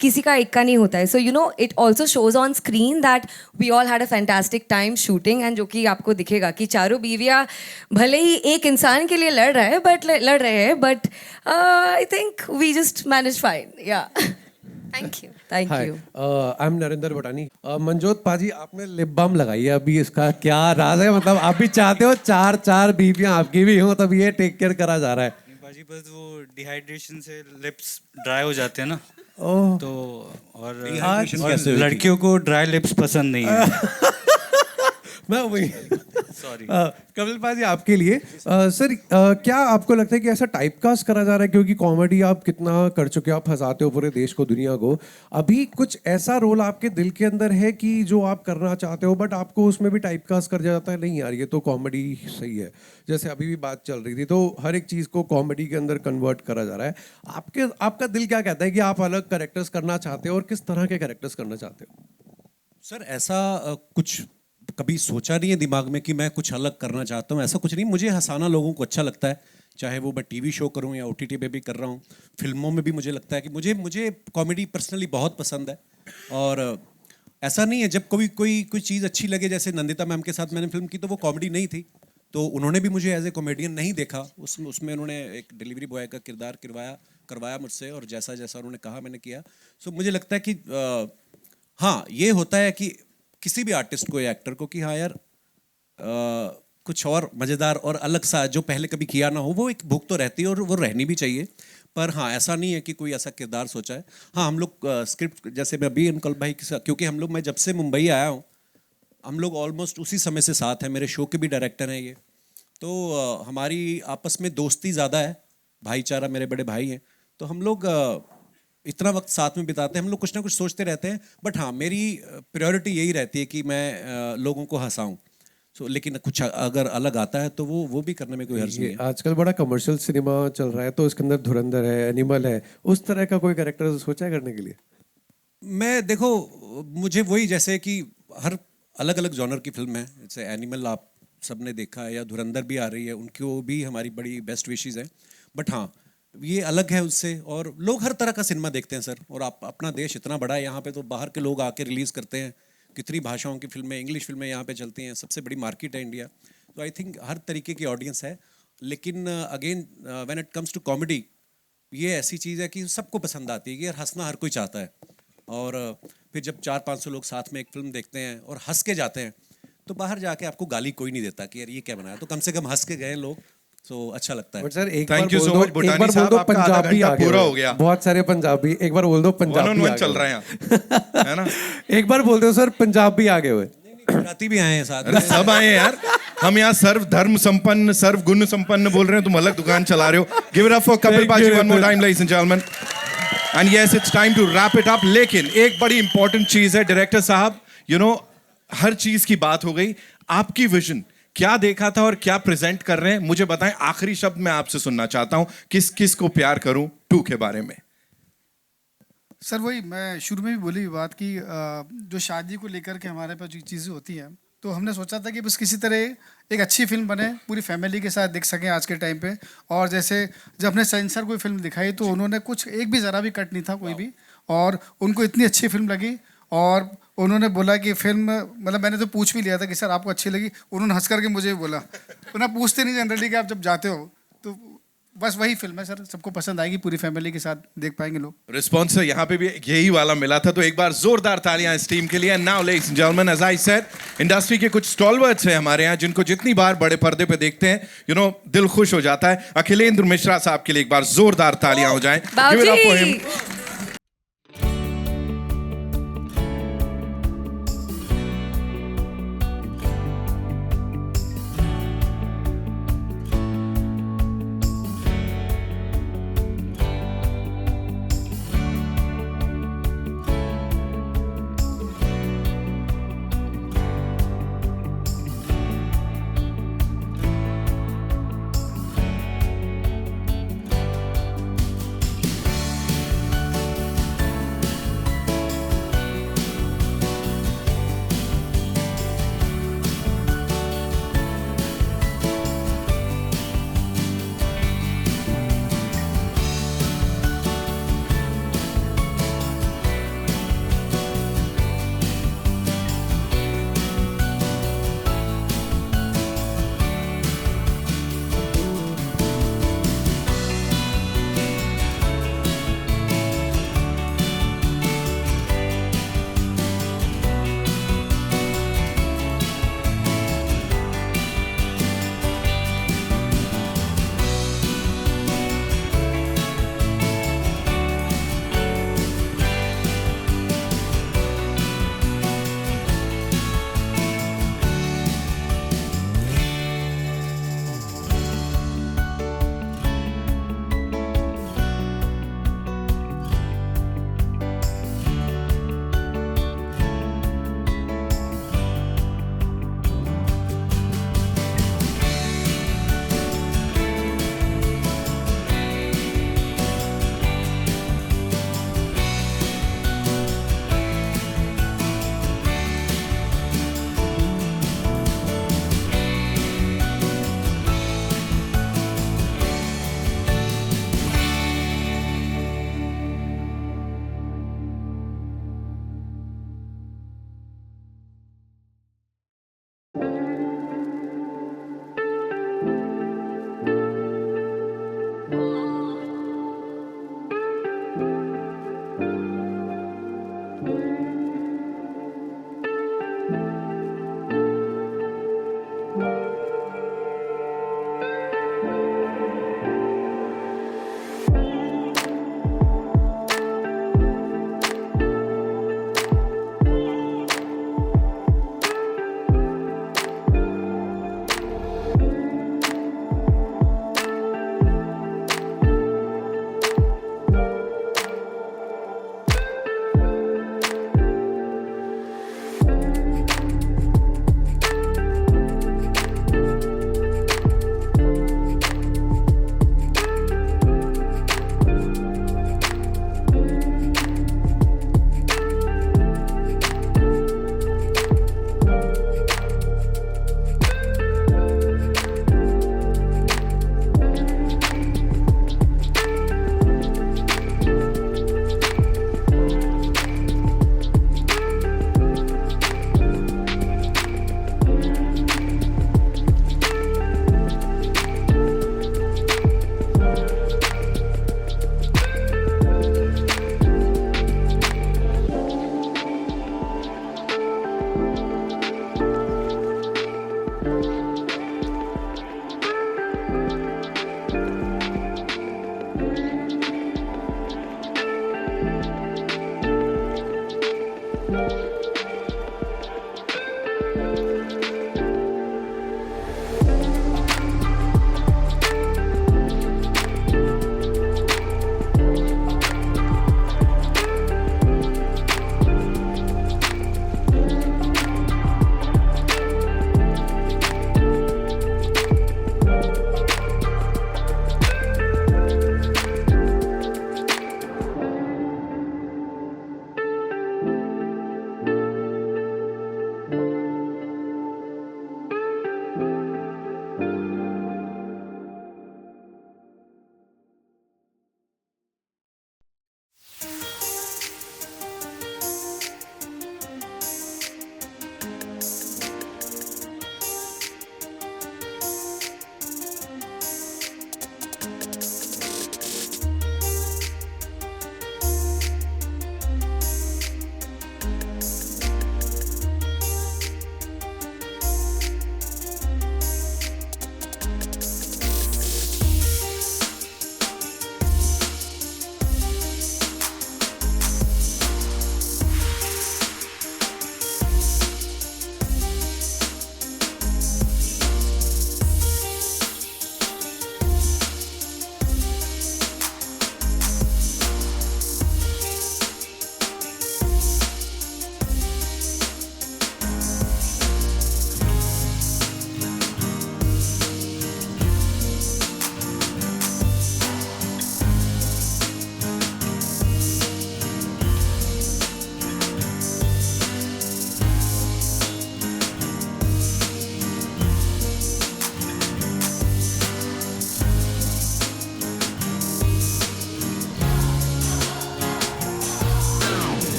किसी का एक का नहीं होता है. So it also shows on screen that we all had a fantastic time shooting, and जो कि आपको दिखेगा कि चारों बीवियाँ भले ही एक इंसान के लिए लड़ रहे हैं but I think we just managed fine. Yeah. Thank you. Thank you. I'm Narendra भटानी. Manjot पाजी, आपने लिप बाम लगाई है, अभी इसका क्या राज है? मतलब आप भी चाहते हो चार बीवियां आपकी भी हो, तब ये टेक केयर करा जा रहा है? बाजी बस वो डिहाइड्रेशन से लिप्स ड्राई हो जाते हैं ना. ओह तो और Dehydration कैसे हुई थी? लड़कियों को ड्राई लिप्स पसंद नहीं है। मैं वही सॉरी। कपिल पाजी आपके लिए सर क्या आपको लगता है कि ऐसा टाइपकास्ट करा जा रहा है, क्योंकि कॉमेडी आप कितना कर चुके हो, आप हंसाते हो पूरे देश को, दुनिया को, अभी कुछ ऐसा रोल आपके दिल के अंदर है कि जो आप करना चाहते हो बट आपको उसमें भी टाइपकास्ट कर जाता है, नहीं यार ये तो कॉमेडी सही है, जैसे अभी भी बात चल रही थी, तो हर एक चीज़ को कॉमेडी के अंदर कन्वर्ट करा जा रहा है, आपका दिल क्या कहता है कि आप अलग कैरेक्टर्स करना चाहते हो और किस तरह के कैरेक्टर्स करना चाहते हो? सर ऐसा कुछ कभी सोचा नहीं है दिमाग में कि मैं कुछ अलग करना चाहता हूँ, ऐसा कुछ नहीं। मुझे हंसाना लोगों को अच्छा लगता है, चाहे वो मैं टीवी शो करूँ या OTT पे भी कर रहा हूँ, फिल्मों में भी मुझे लगता है कि मुझे कॉमेडी पर्सनली बहुत पसंद है। और ऐसा नहीं है जब कोई चीज़ अच्छी लगे, जैसे नंदिता मैम के साथ मैंने फिल्म की तो वो कॉमेडी नहीं थी, तो उन्होंने भी मुझे एज ए कॉमेडियन नहीं देखा, उसमें उन्होंने एक डिलीवरी बॉय का किरदार करवाया मुझसे, और जैसा जैसा उन्होंने कहा मैंने किया। सो मुझे लगता है कि हाँ ये होता है कि किसी भी आर्टिस्ट को या एक्टर को कि हाँ यार कुछ और मज़ेदार और अलग सा जो पहले कभी किया ना हो, वो एक भूख तो रहती है और वो रहनी भी चाहिए। पर हाँ ऐसा नहीं है कि कोई ऐसा किरदार सोचा है। हाँ हम लोग स्क्रिप्ट, जैसे मैं अभी अंकल भाई के साथ, क्योंकि मैं जब से मुंबई आया हूँ हम लोग ऑलमोस्ट उसी समय से साथ हैं, मेरे शो के भी डायरेक्टर हैं ये, तो हमारी आपस में दोस्ती ज़्यादा है, भाईचारा, मेरे बड़े भाई हैं, तो हम लोग इतना वक्त साथ में बिताते हैं, हम लोग कुछ ना कुछ सोचते रहते हैं। बट हाँ मेरी प्रायोरिटी यही रहती है कि मैं लोगों को हंसाऊं। लेकिन कुछ अगर अलग आता है तो वो भी करने में कोई हर्ज नहीं है। आजकल बड़ा कमर्शियल सिनेमा चल रहा है, तो इसके अंदर धुरंधर है, एनिमल है, उस तरह का कोई कैरेक्टर सोचा है करने के लिए? मैं देखो मुझे वही, जैसे कि हर अलग अलग जॉनर की फिल्म है, जैसे एनिमल आप सबने देखा है या धुरंधर भी आ रही है, उनको भी हमारी बड़ी बेस्ट विशेज़ है। बट हाँ ये अलग है उससे, और लोग हर तरह का सिनेमा देखते हैं सर, और आप अपना देश इतना बड़ा है यहाँ पे, तो बाहर के लोग आके रिलीज़ करते हैं, कितनी भाषाओं की फिल्में, इंग्लिश फिल्में यहाँ पे चलती हैं, सबसे बड़ी मार्केट है इंडिया, तो आई थिंक हर तरीके की ऑडियंस है। लेकिन again when it comes to comedy, ये ऐसी चीज़ है कि सबको पसंद आती है कि यार हंसना हर कोई चाहता है, और फिर जब 400-500 लोग साथ में एक फिल्म देखते हैं और हंस के जाते हैं, तो बाहर जाके आपको गाली कोई नहीं देता कि यार ये क्या बनाया, तो कम से कम हंस के गए लोग, तो अच्छा लगता है। बट सर एक Thank bar you so much, बोल भूटानी साहब, दो आपका आधा पंजाबी घंटा आ गए, पूरा हो गया। बहुत सारे पंजाबी, एक बार बोल दो पंजाबी One on one आ चल गए। रहे हैं है ना? एक बार बोल दो सर पंजाबी आगे हुए। गुजराती भी आए हैं साथ अरे सब आए हैं यार, हम यहाँ सर्व धर्म संपन्न, सर्व गुण संपन्न बोल रहे हैं, तुम अलग दुकान चला रहे हो। Give it up for Kapil paaji one more time ladies and gentleman. And yes it's time to wrap it up. लेकिन एक बड़ी इंपॉर्टेंट चीज है डायरेक्टर साहब, हर चीज की बात हो गई, आपकी विजन क्या देखा था और क्या प्रेजेंट कर रहे हैं, मुझे बताएं। आखिरी शब्द मैं आपसे सुनना चाहता हूं, किस को प्यार करूं 2 के बारे में। सर वही मैं शुरू में भी बोली बात की, जो शादी को लेकर के हमारे पास जो चीज़ें होती हैं, तो हमने सोचा था कि बस किसी तरह एक अच्छी फिल्म बने, पूरी फैमिली के साथ देख सकें आज के टाइम पे। और जैसे जब हमने सेंसर कोई फिल्म दिखाई तो उन्होंने कुछ एक भी ज़रा भी कट नहीं था कोई भी, और उनको इतनी अच्छी फिल्म लगी, और उन्होंने बोला कि फिल्म, मतलब मैंने तो पूछ भी लिया था कि सर आपको अच्छी लगी, उन्होंने हंस करके मुझे बोला, उन्हें पूछते नहीं जनरली कि आप जब जाते हो, तो बस वही फिल्म है सर, सबको पसंद आएगी, पूरी फैमिली के साथ देख पाएंगे लोग। रिस्पॉन्स यहाँ पे भी यही वाला मिला था, तो एक बार जोरदार तालियां इस टीम के लिए। Now ladies and gentleman, as I said, industry के कुछ स्टॉलवर्ड्स हैं हमारे यहाँ, जिनको जितनी बार बड़े पर्दे पे देखते हैं दिल खुश हो जाता है। अखिलेंद्र मिश्रा साहब के लिए एक बार जोरदार तालियां हो जाएं। Give it up for him.